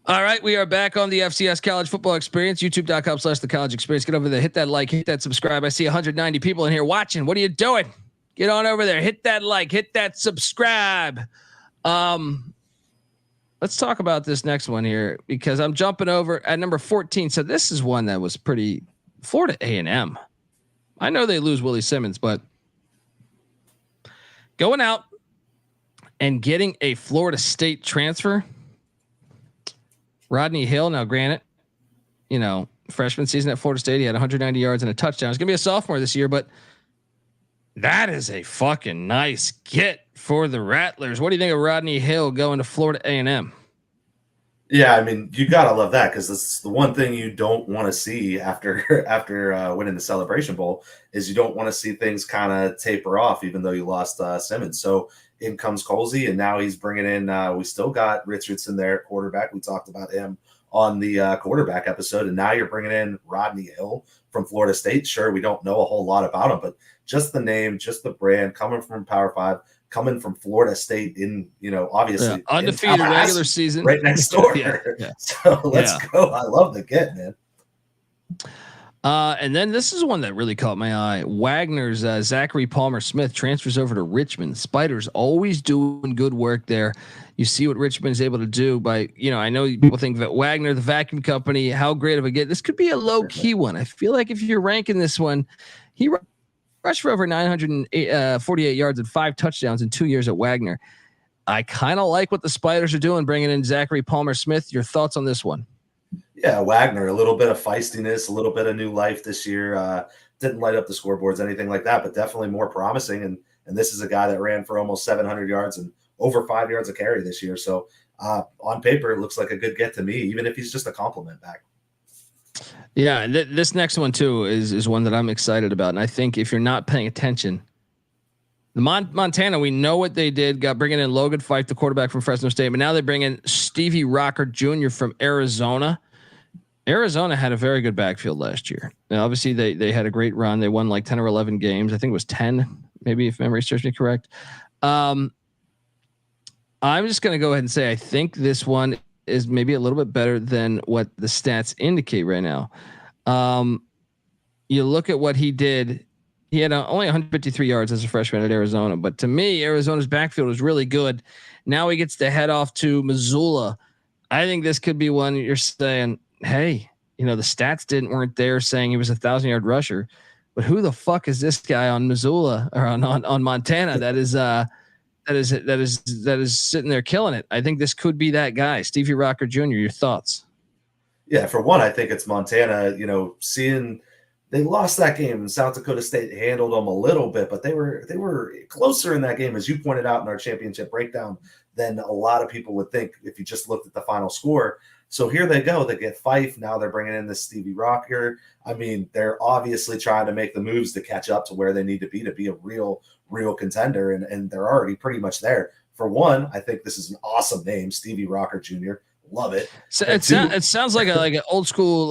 A: All right, we are back on the FCS College Football Experience, youtube.com/the college experience. Get over there, hit that like, hit that subscribe. I see 190 people in here watching. What are you doing? Get on over there, hit that like, hit that subscribe. Let's talk about this next one here because I'm jumping over at number 14. So this is one that was pretty Florida A&M. I know they lose Willie Simmons, but going out and getting a Florida State transfer, Rodney Hill. Now, granted, you know, freshman season at Florida State, he had 190 yards and a touchdown. He's going to be a sophomore this year, but that is a fucking nice get for the Rattlers. What do you think of Rodney Hill going to Florida A&M?
F: Yeah, I mean, you gotta love that because it's the one thing you don't want to see after winning the Celebration Bowl is you don't want to see things kind of taper off, even though you lost Simmons. So in comes Colsey, and now he's bringing in. We still got Richardson there at quarterback. We talked about him on the quarterback episode, and now you're bringing in Rodney Hill from Florida State. Sure, we don't know a whole lot about him, but just the name, just the brand, coming from Power 5, coming from Florida State in, you know, obviously
A: undefeated regular season
F: right next door.
A: Yeah.
F: So let's go. I love the get, man.
A: And then this is one that really caught my eye. Wagner's Zachary Palmer-Smith transfers over to Richmond. Spiders always doing good work there. You see what Richmond is able to do by, you know, I know people think that Wagner, the vacuum company, how great of a get. This could be a low key one. I feel like if you're ranking this one, he rushed for over 948 yards and 5 touchdowns in 2 years at Wagner. I kind of like what the Spiders are doing, bringing in Zachary Palmer-Smith. Your thoughts on this one?
F: Yeah, Wagner, a little bit of feistiness, a little bit of new life this year. Didn't light up the scoreboards, anything like that, but definitely more promising. And this is a guy that ran for almost 700 yards and over 5 yards a carry this year. So on paper, it looks like a good get to me, even if he's just a compliment back.
A: Yeah, this next one too is one that I'm excited about, and I think if you're not paying attention, the Montana, we know what they did. Got bringing in Logan Fife, the quarterback from Fresno State, but now they bring in Stevie Rocker Jr. from Arizona. Arizona had a very good backfield last year. Now, obviously, they had a great run. They won like 10 or 11 games. I think it was 10, maybe if memory serves me correct. I'm just going to go ahead and say I think this one is maybe a little bit better than what the stats indicate right now. You look at what he did. He had only 153 yards as a freshman at Arizona, but to me, Arizona's backfield was really good. Now he gets to head off to Missoula. I think this could be one you're saying, hey, the stats weren't there saying he was 1,000-yard rusher, but who the fuck is this guy on Missoula or on Montana that is sitting there killing it? I think this could be that guy, Stevie Rocker Jr. Your thoughts?
F: Yeah, for one, I think it's Montana. Seeing they lost that game and South Dakota State handled them a little bit, but they were closer in that game, as you pointed out in our championship breakdown, than a lot of people would think if you just looked at the final score. So here they go. They get Fife. Now they're bringing in this Stevie Rocker. I mean, they're obviously trying to make the moves to catch up to where they need to be a real contender, and they're already pretty much there. For one, I think this is an awesome name, Stevie Rocker Jr. Love it.
A: So it sounds like an old school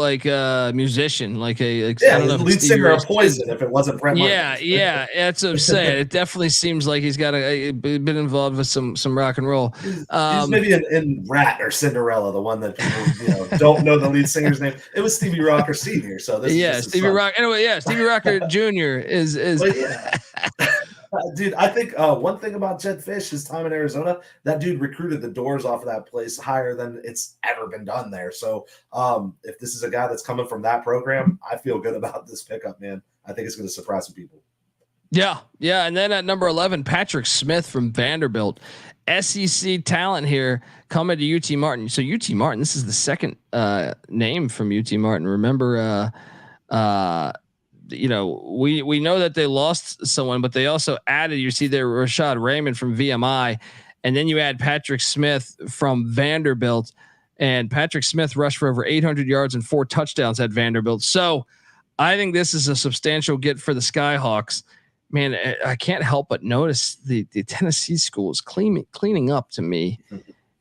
A: musician, I don't know,
F: lead singer of Poison. If it wasn't Brent Martin.
A: Yeah, that's what I'm saying. It definitely seems like he's got been involved with some rock and roll.
F: He's maybe in Rat or Cinderella, the one that people don't know the lead singer's name. It was Stevie Rocker Sr. So this
A: Stevie Rocker. Anyway, Stevie Rocker Jr. is.
F: Dude, I think one thing about Jed Fish, his time in Arizona, that dude recruited the doors off of that place higher than it's ever been done there. So if this is a guy that's coming from that program, I feel good about this pickup, man. I think it's going to surprise some people.
A: Yeah. And then at number 11, Patrick Smith from Vanderbilt. SEC talent here coming to UT Martin. So UT Martin, this is the second name from UT Martin. Remember, we know that they lost someone, but they also added, you see there, Rashad Raymond from VMI, and then you add Patrick Smith from Vanderbilt, and Patrick Smith rushed for over 800 yards and 4 touchdowns at Vanderbilt. So I think this is a substantial get for the Skyhawks. Man, I can't help but notice the Tennessee schools cleaning up to me.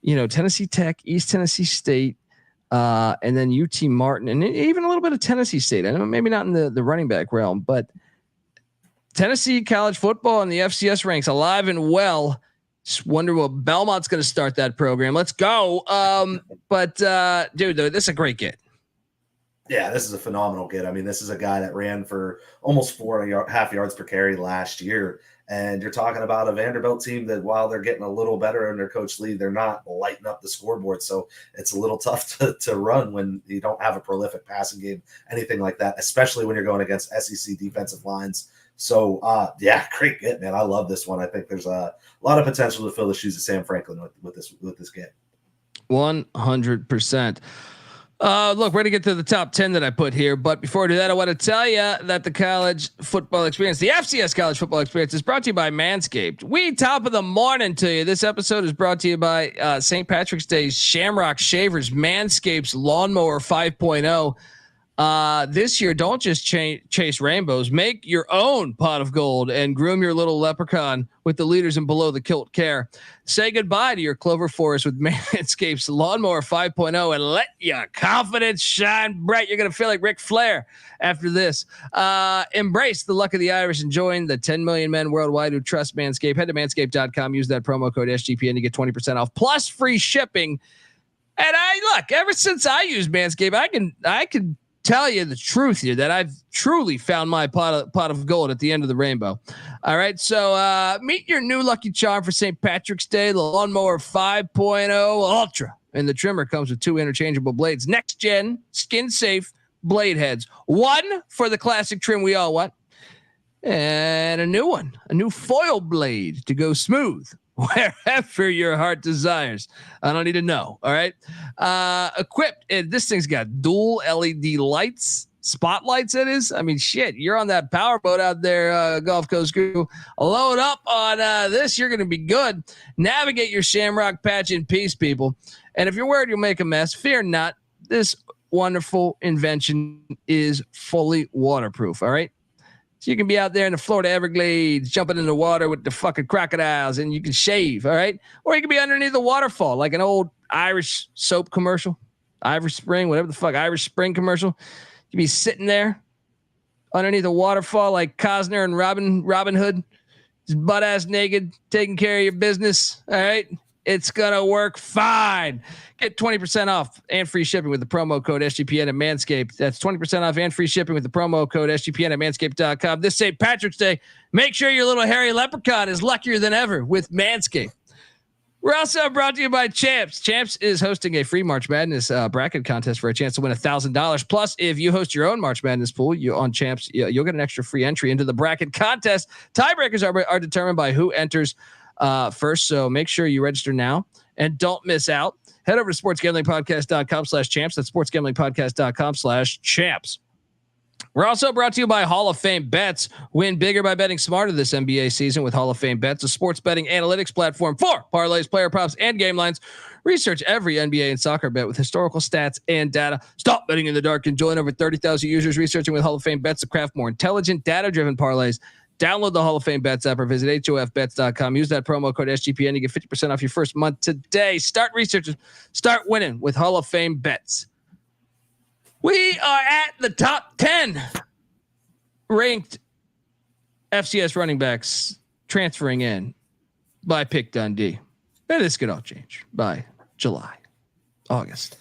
A: Tennessee Tech, East Tennessee State, and then UT Martin, and even a little bit of Tennessee State. I know maybe not in the running back realm, but Tennessee college football and the FCS ranks alive and well. Just wonder what Belmont's going to start that program. Let's go. But dude, this is a great get.
F: Yeah, this is a phenomenal get. I mean, this is a guy that ran for almost 4.5 yards per carry last year. And you're talking about a Vanderbilt team that, while they're getting a little better under Coach Lee, they're not lighting up the scoreboard. So it's a little tough to run when you don't have a prolific passing game, anything like that, especially when you're going against SEC defensive lines. So, great get, man. I love this one. I think there's a lot of potential to fill the shoes of Sam Franklin with this get.
A: 100%. Look, we're going to get to the top 10 that I put here. But before I do that, I want to tell you that the college football experience, the FCS college football experience, is brought to you by Manscaped. We top of the morning to you. This episode is brought to you by St. Patrick's Day's Shamrock Shavers, Manscaped's Lawnmower 5.0. This year, don't just chase rainbows. Make your own pot of gold and groom your little leprechaun with the leaders in below the kilt care. Say goodbye to your clover forest with Manscaped's Lawnmower 5.0 and let your confidence shine bright. You're going to feel like Ric Flair after this. Embrace the luck of the Irish and join the 10 million men worldwide who trust Manscaped. Head to manscaped.com. Use that promo code SGPN to get 20% off plus free shipping. And ever since I used Manscaped, I can tell you the truth here that I've truly found my pot of gold at the end of the rainbow. All right. So meet your new lucky charm for St. Patrick's Day, the Lawnmower 5.0 Ultra. And the trimmer comes with 2 interchangeable blades. Next gen, skin safe blade heads. One for the classic trim we all want. And a new one, a new foil blade to go smooth wherever your heart desires. I don't need to know. All right. Equipped. This thing's got dual LED lights, spotlights. It is. I mean, shit, you're on that power boat out there, Gulf Coast crew. Load up on this. You're going to be good. Navigate your Shamrock patch in peace, people. And if you're worried you'll make a mess, fear not. This wonderful invention is fully waterproof. All right. So you can be out there in the Florida Everglades, jumping in the water with the fucking crocodiles, and you can shave. All right. Or you can be underneath the waterfall, like an old Irish soap commercial, Irish Spring, whatever the fuck, Irish Spring commercial. You be sitting there underneath a waterfall like Cosner and Robin Hood, just butt ass naked, taking care of your business. All right. It's going to work fine. Get 20% off and free shipping with the promo code SGPN at Manscaped. That's 20% off and free shipping with the promo code SGPN at Manscaped.com. This St. Patrick's Day, make sure your little hairy leprechaun is luckier than ever with Manscaped. We're also brought to you by Champs. Champs is hosting a free March Madness bracket contest for a chance to win $1,000. Plus, if you host your own March Madness pool, you on Champs, you'll get an extra free entry into the bracket contest. Tiebreakers are determined by who enters first. So make sure you register now and don't miss out. Head over to sportsgamblingpodcast.com/champs. That's sportsgamblingpodcast.com/champs. We're also brought to you by Hall of Fame Bets. Win bigger by betting smarter this NBA season with Hall of Fame Bets, a sports betting analytics platform for parlays, player props, and game lines. Research every NBA and soccer bet with historical stats and data. Stop betting in the dark and join over 30,000 users researching with Hall of Fame Bets to craft more intelligent, data-driven parlays. Download the Hall of Fame Bets app or visit HOFBets.com. Use that promo code SGPN to get 50% off your first month today. Start researching, start winning with Hall of Fame Bets. We are at the top 10 ranked FCS running backs transferring in by Pick Dundee. And this could all change by July, August.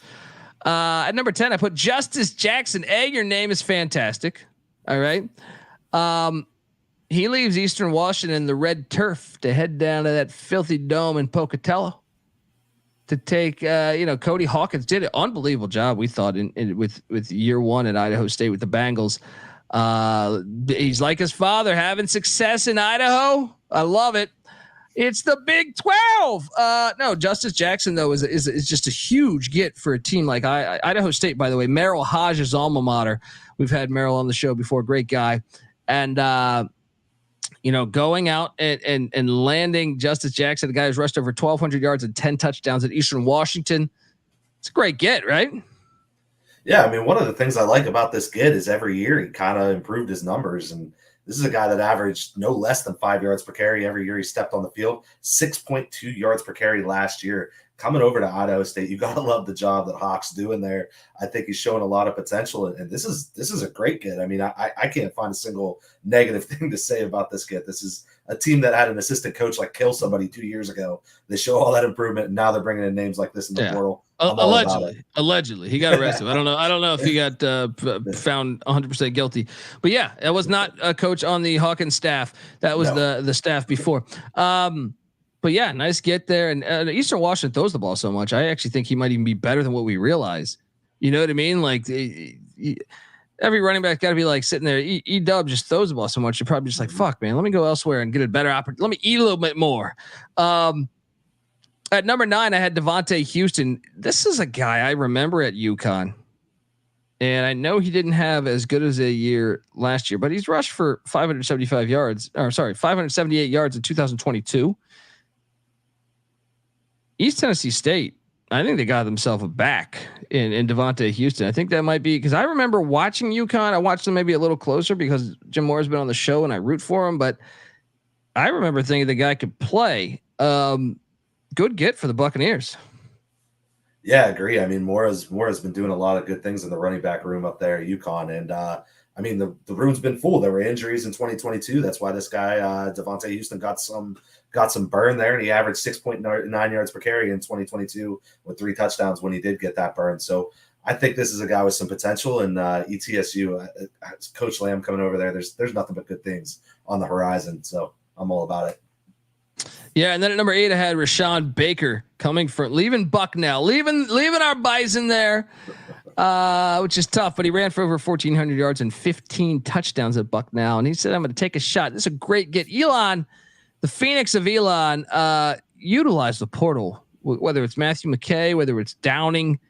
A: At number 10, I put Justice Jackson. Your name is fantastic. All right. He leaves Eastern Washington, the red turf, to head down to that filthy dome in Pocatello to take, Cody Hawkins did an unbelievable job. We thought with year one at Idaho State with the Bengals. He's like his father, having success in Idaho. I love it. It's the Big 12. No, Justice Jackson though is just a huge get for a team like Idaho State. By the way, Merrill Hodge's alma mater. We've had Merrill on the show before. Great guy, and going out and landing Justice Jackson, the guy who's rushed over 1,200 yards and 10 touchdowns at Eastern Washington. It's a great get, right?
F: Yeah, I mean, one of the things I like about this kid is every year he kind of improved his numbers. And this is a guy that averaged no less than 5 yards per carry every year he stepped on the field, 6.2 yards per carry last year. Coming over to Idaho State, you got to love the job that Hawk's doing there. I think he's showing a lot of potential, and this is a great kid. I mean, I can't find a single negative thing to say about this kid. This is a team that had an assistant coach like kill somebody 2 years ago. They show all that improvement, and now they're bringing in names like this in the portal.
A: Allegedly, he got arrested. I don't know if he got found 100% guilty, but yeah, that was not a coach on the Hawkins staff. That was the staff before. But yeah, nice get there. And Eastern Washington throws the ball so much. I actually think he might even be better than what we realize. You know what I mean? Like every running back got to be like sitting there. E-Dub just throws the ball so much. You're probably just like, fuck, man, let me go elsewhere and get a better opportunity. Let me eat a little bit more. At number 9, I had Devontae Houston. This is a guy I remember at UConn. And I know he didn't have as good as a year last year, but he's rushed for 578 yards in 2022. East Tennessee State, I think they got themselves a back in Devontae Houston. I think that might be because I remember watching UConn. I watched them maybe a little closer because Jim Moore's been on the show and I root for him. But I remember thinking the guy could play. Good get for the Buccaneers.
F: Yeah, I agree. I mean, Moore has been doing a lot of good things in the running back room up there at UConn. And I mean, the room's been full. There were injuries in 2022. That's why this guy, Devontae Houston, got some burn there, and he averaged 6.9 yards per carry in 2022 with 3 touchdowns when he did get that burn. So I think this is a guy with some potential, and ETSU, Coach Lamb coming over there, there's nothing but good things on the horizon. So I'm all about it.
A: Yeah, and then at number 8, I had Rashawn Baker coming from leaving Bucknell, leaving our Bison there, which is tough. But he ran for over 1,400 yards and 15 touchdowns at Bucknell, and he said, "I'm going to take a shot." This is a great get. Elon, the Phoenix of Elon, utilize the portal. Whether it's Matthew McKay, whether it's Downing,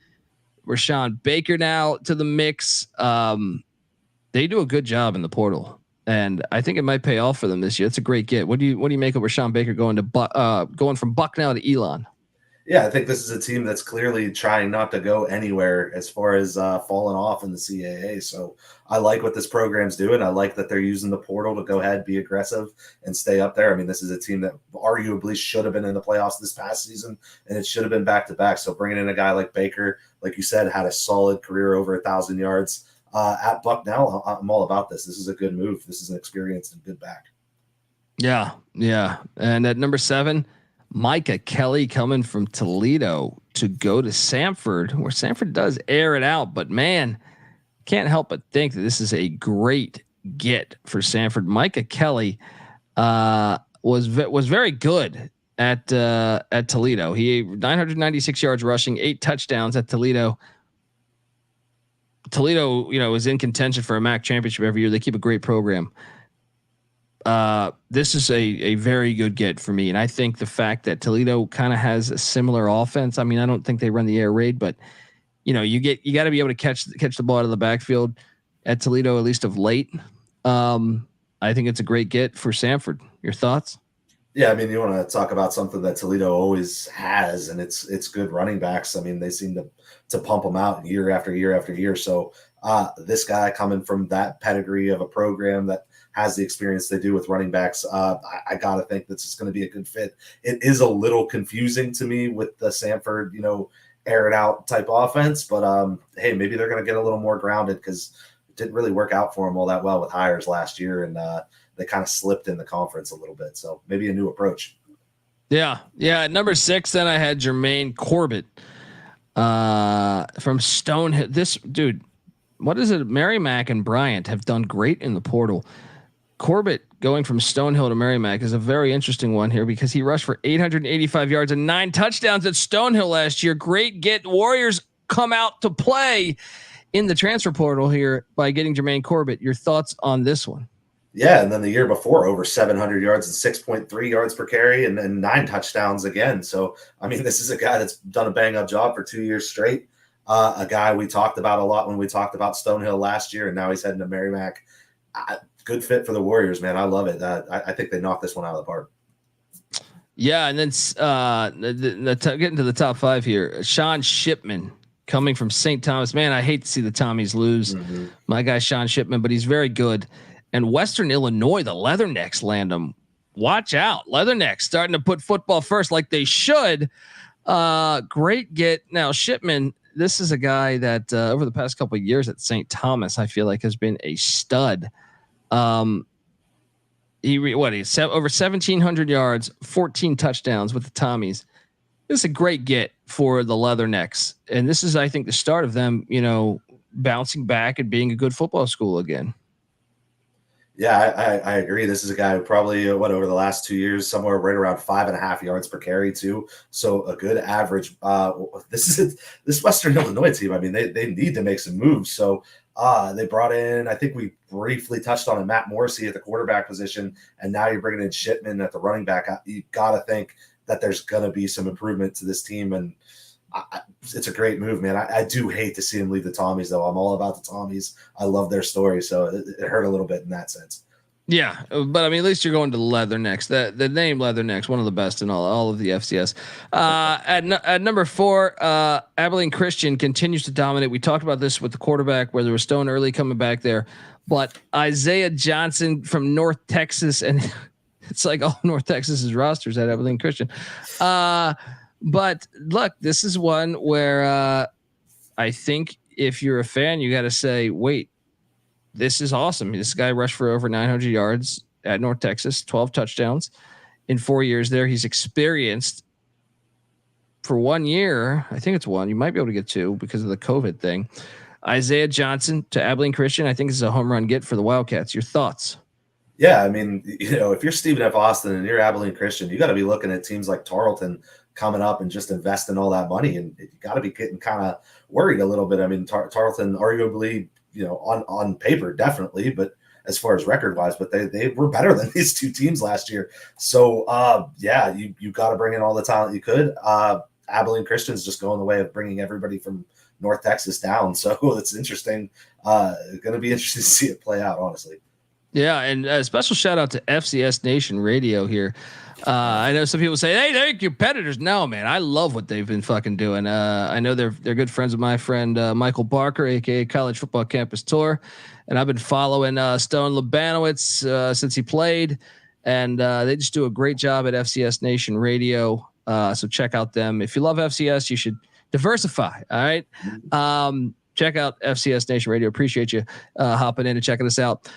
A: Rashawn Baker now to the mix, they do a good job in the portal. And I think it might pay off for them this year. It's a great get. What do you make of Rashawn Baker going from Bucknell to Elon?
F: Yeah, I think this is a team that's clearly trying not to go anywhere as far as falling off in the CAA. So I like what this program's doing. I like that they're using the portal to go ahead, be aggressive, and stay up there. I mean, this is a team that arguably should have been in the playoffs this past season, and it should have been back to back. So bringing in a guy like Baker, like you said, had a solid career over 1,000 yards at Bucknell. I'm all about this. This is a good move. This is an experienced and good back.
A: Yeah, yeah. And at number 7, Micah Kelly coming from Toledo to go to Samford, where Samford does air it out, but man, can't help but think that this is a great get for Samford. Micah Kelly was very good at Toledo. He 996 yards rushing, 8 touchdowns at Toledo. Toledo, is in contention for a MAC championship every year. They keep a great program. This is a very good get for me. And I think the fact that Toledo kind of has a similar offense. I mean, I don't think they run the air raid, but you got to be able to catch the ball out of the backfield at Toledo, at least of late. I think it's a great get for Samford. Your thoughts?
F: Yeah, I mean, you want to talk about something that Toledo always has, and it's good running backs. I mean, they seem to pump them out year after year after year. So this guy coming from that pedigree of a program that has the experience they do with running backs, I got to think this is going to be a good fit. It is a little confusing to me with the Samford, air it out type offense, but hey, maybe they're going to get a little more grounded because it didn't really work out for them all that well with hires last year, and they kind of slipped in the conference a little bit. So maybe a new approach.
A: Yeah. At number 6, then I had Jermaine Corbett from Stonehill. This dude, what is it? Merrimack and Bryant have done great in the portal. Corbett going from Stonehill to Merrimack is a very interesting one here because he rushed for 885 yards and 9 touchdowns at Stonehill last year. Great get. Warriors come out to play in the transfer portal here by getting Jermaine Corbett. Your thoughts on this one?
F: Yeah, and then the year before, over 700 yards and 6.3 yards per carry and 9 touchdowns again. So, I mean, this is a guy that's done a bang-up job for 2 years straight. A guy we talked about a lot when we talked about Stonehill last year, and now he's heading to Merrimack. Good fit for the Warriors, man. I love it. I think they knocked this one out of the park.
A: Yeah, and then getting to the top 5 here, Sean Shipman coming from St. Thomas. Man, I hate to see the Tommies lose. Mm-hmm. My guy Sean Shipman, but he's very good. And Western Illinois, the Leathernecks land him. Watch out, Leathernecks starting to put football first like they should. Great get. Now Shipman, this is a guy that over the past couple of years at St. Thomas, I feel like has been a stud. He's over 1,700 yards, 14 touchdowns with the Tommies. This is a great get for the Leathernecks, and this is, I think, the start of them, bouncing back and being a good football school again.
F: Yeah, I agree. This is a guy who probably over the last 2 years, somewhere right around 5.5 yards per carry too. So a good average. This Western Illinois team. I mean, they need to make some moves. So they brought in, I think we briefly touched on it, Matt Morrissey at the quarterback position, and now you're bringing in Shipman at the running back. You got to think that there's going to be some improvement to this team, and it's a great move, man. I do hate to see him leave the Tommies, though. I'm all about the Tommies. I love their story, so it hurt a little bit in that sense.
A: Yeah, but I mean, at least you're going to Leathernecks. The name Leathernecks, one of the best in all of the FCS. At number 4, Abilene Christian continues to dominate. We talked about this with the quarterback, where there was Stone early coming back there, but Isaiah Johnson from North Texas, and it's like all North Texas's rosters at Abilene Christian. But look, this is one where I think if you're a fan, you got to say, wait, this is awesome. This guy rushed for over 900 yards at North Texas, 12 touchdowns in 4 years there. He's experienced for 1 year. I think it's 1. You might be able to get 2 because of the COVID thing. Isaiah Johnson to Abilene Christian, I think this is a home run get for the Wildcats. Your thoughts?
F: Yeah, I mean, if you're Stephen F. Austin and you're Abilene Christian, you got to be looking at teams like Tarleton coming up and just investing all that money, and you got to be getting kind of worried a little bit. I mean, Tarleton arguably, on paper, definitely, but as far as record wise, but they were better than these 2 teams last year. So yeah, you got to bring in all the talent you could. Abilene Christian's just going the way of bringing everybody from North Texas down. So it's interesting. Going to be interesting to see it play out, honestly.
A: Yeah, and a special shout out to FCS Nation Radio here. I know some people say, "Hey, they're competitors." No, man, I love what they've been fucking doing. I know they're good friends with my friend Michael Barker, aka College Football Campus Tour, and I've been following Stone Labanowitz since he played, and they just do a great job at FCS Nation Radio. So check out them. If you love FCS, you should diversify. All right. Check out FCS Nation Radio. Appreciate you hopping in and checking us out.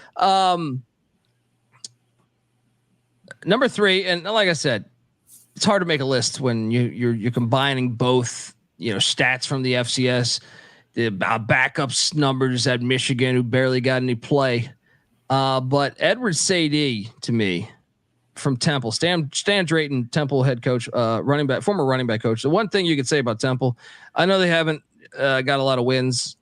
A: Number 3, and like I said, it's hard to make a list when you're combining both, stats from the FCS, the backups numbers at Michigan who barely got any play. But Edward Sadie to me from Temple, Stan Drayton, Temple head coach, former running back coach. The one thing you could say about Temple, I know they haven't got a lot of wins,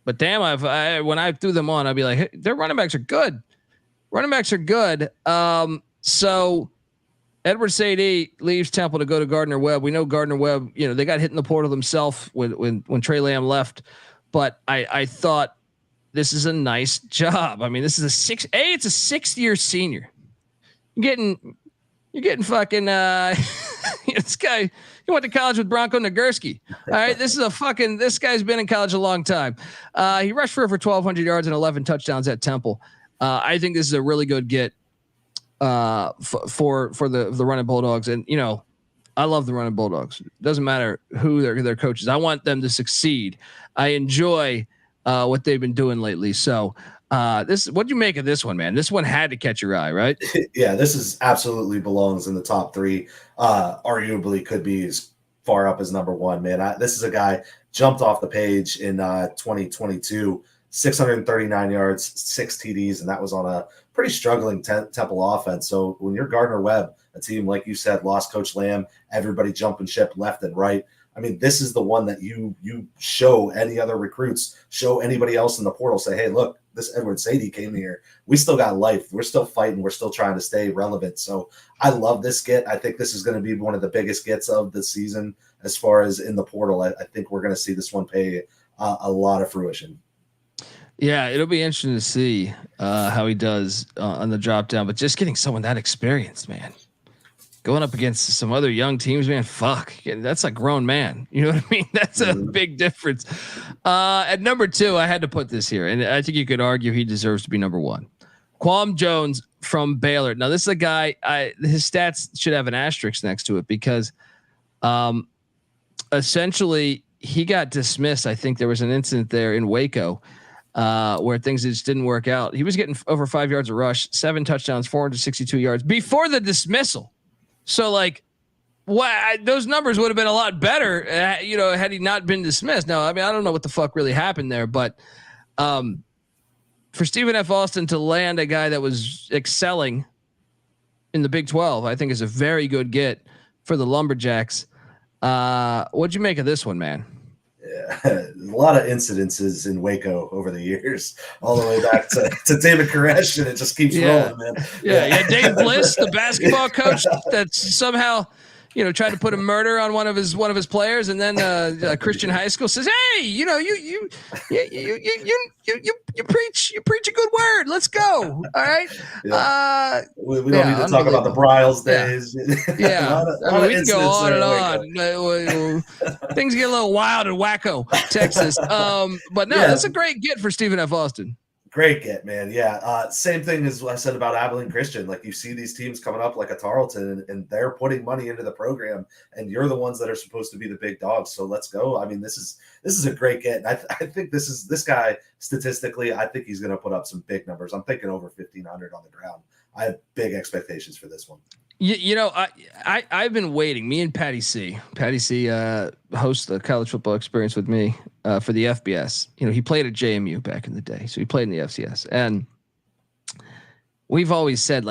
A: but damn, when I threw them on, I'd be like, hey, their running backs are good. So Edward Sadie leaves Temple to go to Gardner Webb. We know Gardner Webb, they got hit in the portal themselves when Trey Lamb left, but I thought this is a nice job. I mean, this is it's a 6-year senior. You're getting fucking, this guy, he went to college with Bronco Nagurski. All right. This guy's been in college a long time. He rushed for over 1,200 yards and 11 touchdowns at Temple. I think this is a really good get for the running Bulldogs. And, I love the running Bulldogs. It doesn't matter who their coaches. I want them to succeed. I enjoy what they've been doing lately. So, what'd you make of this one, man? This one had to catch your eye, right?
F: Yeah, this is absolutely belongs in the top 3. Arguably could be as far up as number 1, man. This is a guy jumped off the page in 2022, 639 yards, 6 TDs, and that was on a pretty struggling Temple offense. So when you're Gardner Webb, a team, like you said, lost Coach Lamb, everybody jumping ship left and right. I mean, this is the one that you show any other recruits, show anybody else in the portal, say, hey, look, this Edward Sadie came here. We still got life. We're still fighting. We're still trying to stay relevant. So I love this get. I think this is going to be one of the biggest gets of the season as far as in the portal. I think we're going to see this one pay a lot of fruition.
A: Yeah, it'll be interesting to see how he does on the drop down, but just getting someone that experienced, man, going up against some other young teams, man, fuck, that's a grown man. You know what I mean? That's a big difference. At number 2, I had to put this here, and I think you could argue he deserves to be number 1. Quam Jones from Baylor. Now, this is a guy, his stats should have an asterisk next to it because essentially he got dismissed. I think there was an incident there in Waco where things just didn't work out. He was getting over 5 yards a rush, 7 touchdowns, 462 yards before the dismissal. So those numbers would have been a lot better, had he not been dismissed. Now, I mean, I don't know what the fuck really happened there, but for Stephen F. Austin to land a guy that was excelling in the Big 12, I think is a very good get for the Lumberjacks. What'd you make of this one, man?
F: Yeah, a lot of incidences in Waco over the years, all the way back to David Koresh, and it just keeps rolling, man.
A: Yeah. Dave Bliss, the basketball coach, that's somehow, tried to put a murder on one of his players, and then Christian high school says, "Hey, you preach a good word. Let's go." All right.
F: Yeah. We don't need to talk about the Bryles days.
A: Yeah, we can go on and on. Things get a little wild in Waco, Texas. But no, that's a great get for Stephen F. Austin.
F: Great get, man. Yeah. Same thing as I said about Abilene Christian. Like, you see these teams coming up like a Tarleton, and they're putting money into the program, and you're the ones that are supposed to be the big dogs. So let's go. I mean, this is a great get. And I think this guy statistically, I think he's going to put up some big numbers. I'm thinking over 1,500 on the ground. I have big expectations for this one.
A: I've been waiting. Me and Patty C hosts the college football experience with me for the FBS. He played at JMU back in the day, so he played in the FCS. And we've always said,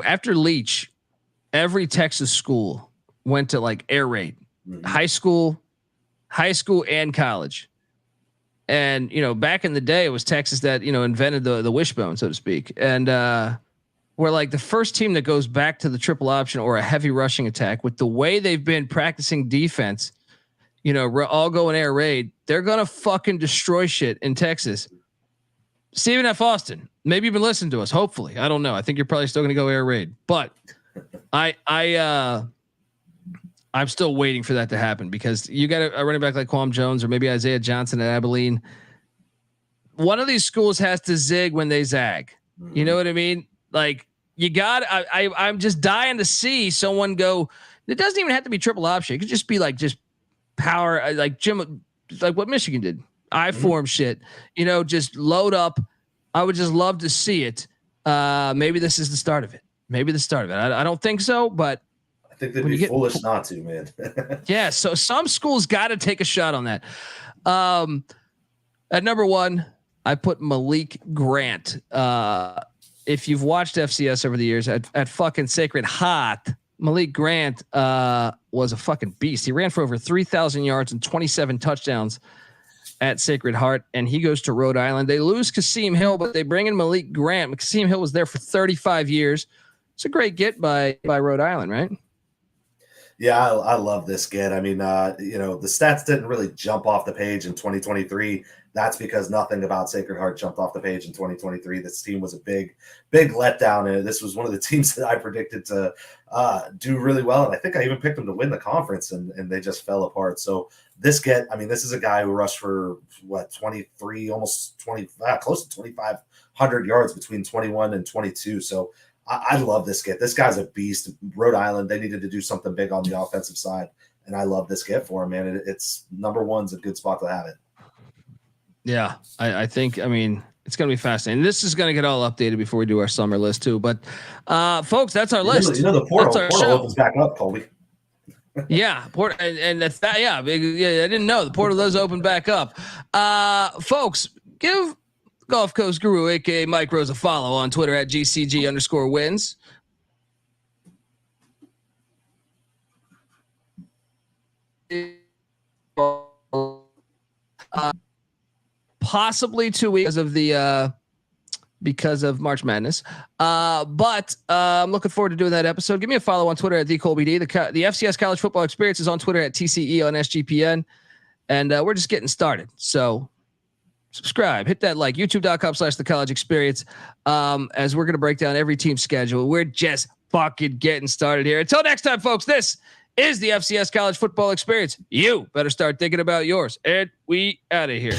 A: after Leach, every Texas school went to air raid, high school and college. And back in the day, it was Texas that invented the wishbone, so to speak, and we're the first team that goes back to the triple option or a heavy rushing attack with the way they've been practicing defense, all going air raid. They're going to fucking destroy shit in Texas. Stephen F. Austin, maybe you've been listening to us. Hopefully, I don't know. I think you're probably still going to go air raid, but I'm still waiting for that to happen because you got a running back like Quam Jones or maybe Isaiah Johnson at Abilene. One of these schools has to zig when they zag. You know what I mean? Like you got, I'm just dying to see someone go. It doesn't even have to be triple option. It could just be like just power, like Jim, like what Michigan did. I-form shit, just load up. I would just love to see it. Maybe this is the start of it. I don't think so, but
F: I think they'd be foolish not to, man.
A: Yeah. So some schools got to take a shot on that. At number 1, I put Malik Grant. If you've watched FCS over the years at fucking Sacred Heart, Malik Grant was a fucking beast. He ran for over 3,000 yards and 27 touchdowns at Sacred Heart, and he goes to Rhode Island. They lose Kasim Hill, but they bring in Malik Grant. Kasim Hill was there for 35 years. It's a great get by Rhode Island, right?
F: Yeah, I love this kid. I mean, the stats didn't really jump off the page in 2023. That's because nothing about Sacred Heart jumped off the page in 2023. This team was a big letdown, and this was one of the teams that I predicted to do really well. And I think I even picked them to win the conference, and they just fell apart. So this is a guy who rushed for 23, almost 20, close to 2,500 yards between 21 and 22. So I love this get. This guy's a beast. Rhode Island, they needed to do something big on the offensive side, and I love this get for him, man. It's number 1's a good spot to have it.
A: Yeah, I think, it's going to be fascinating. This is going to get all updated before we do our summer list too. But folks, that's our list.
F: The portal opens back up, Colby.
A: Yeah, and that's that. Yeah, I didn't know the portal does open back up. Folks, give Gulf Coast Guru, aka Mike Rose, a follow on Twitter at GCG_wins. Possibly 2 weeks because of March Madness. But I'm looking forward to doing that episode. Give me a follow on Twitter at TheColbyD. The FCS College Football Experience is on Twitter at TCE on SGPN. And we're just getting started. So subscribe, hit that like, youtube.com/The College Experience. As we're going to break down every team's schedule. We're just fucking getting started here. Until next time, folks, this is the FCS College Football Experience. You better start thinking about yours. And we out of here.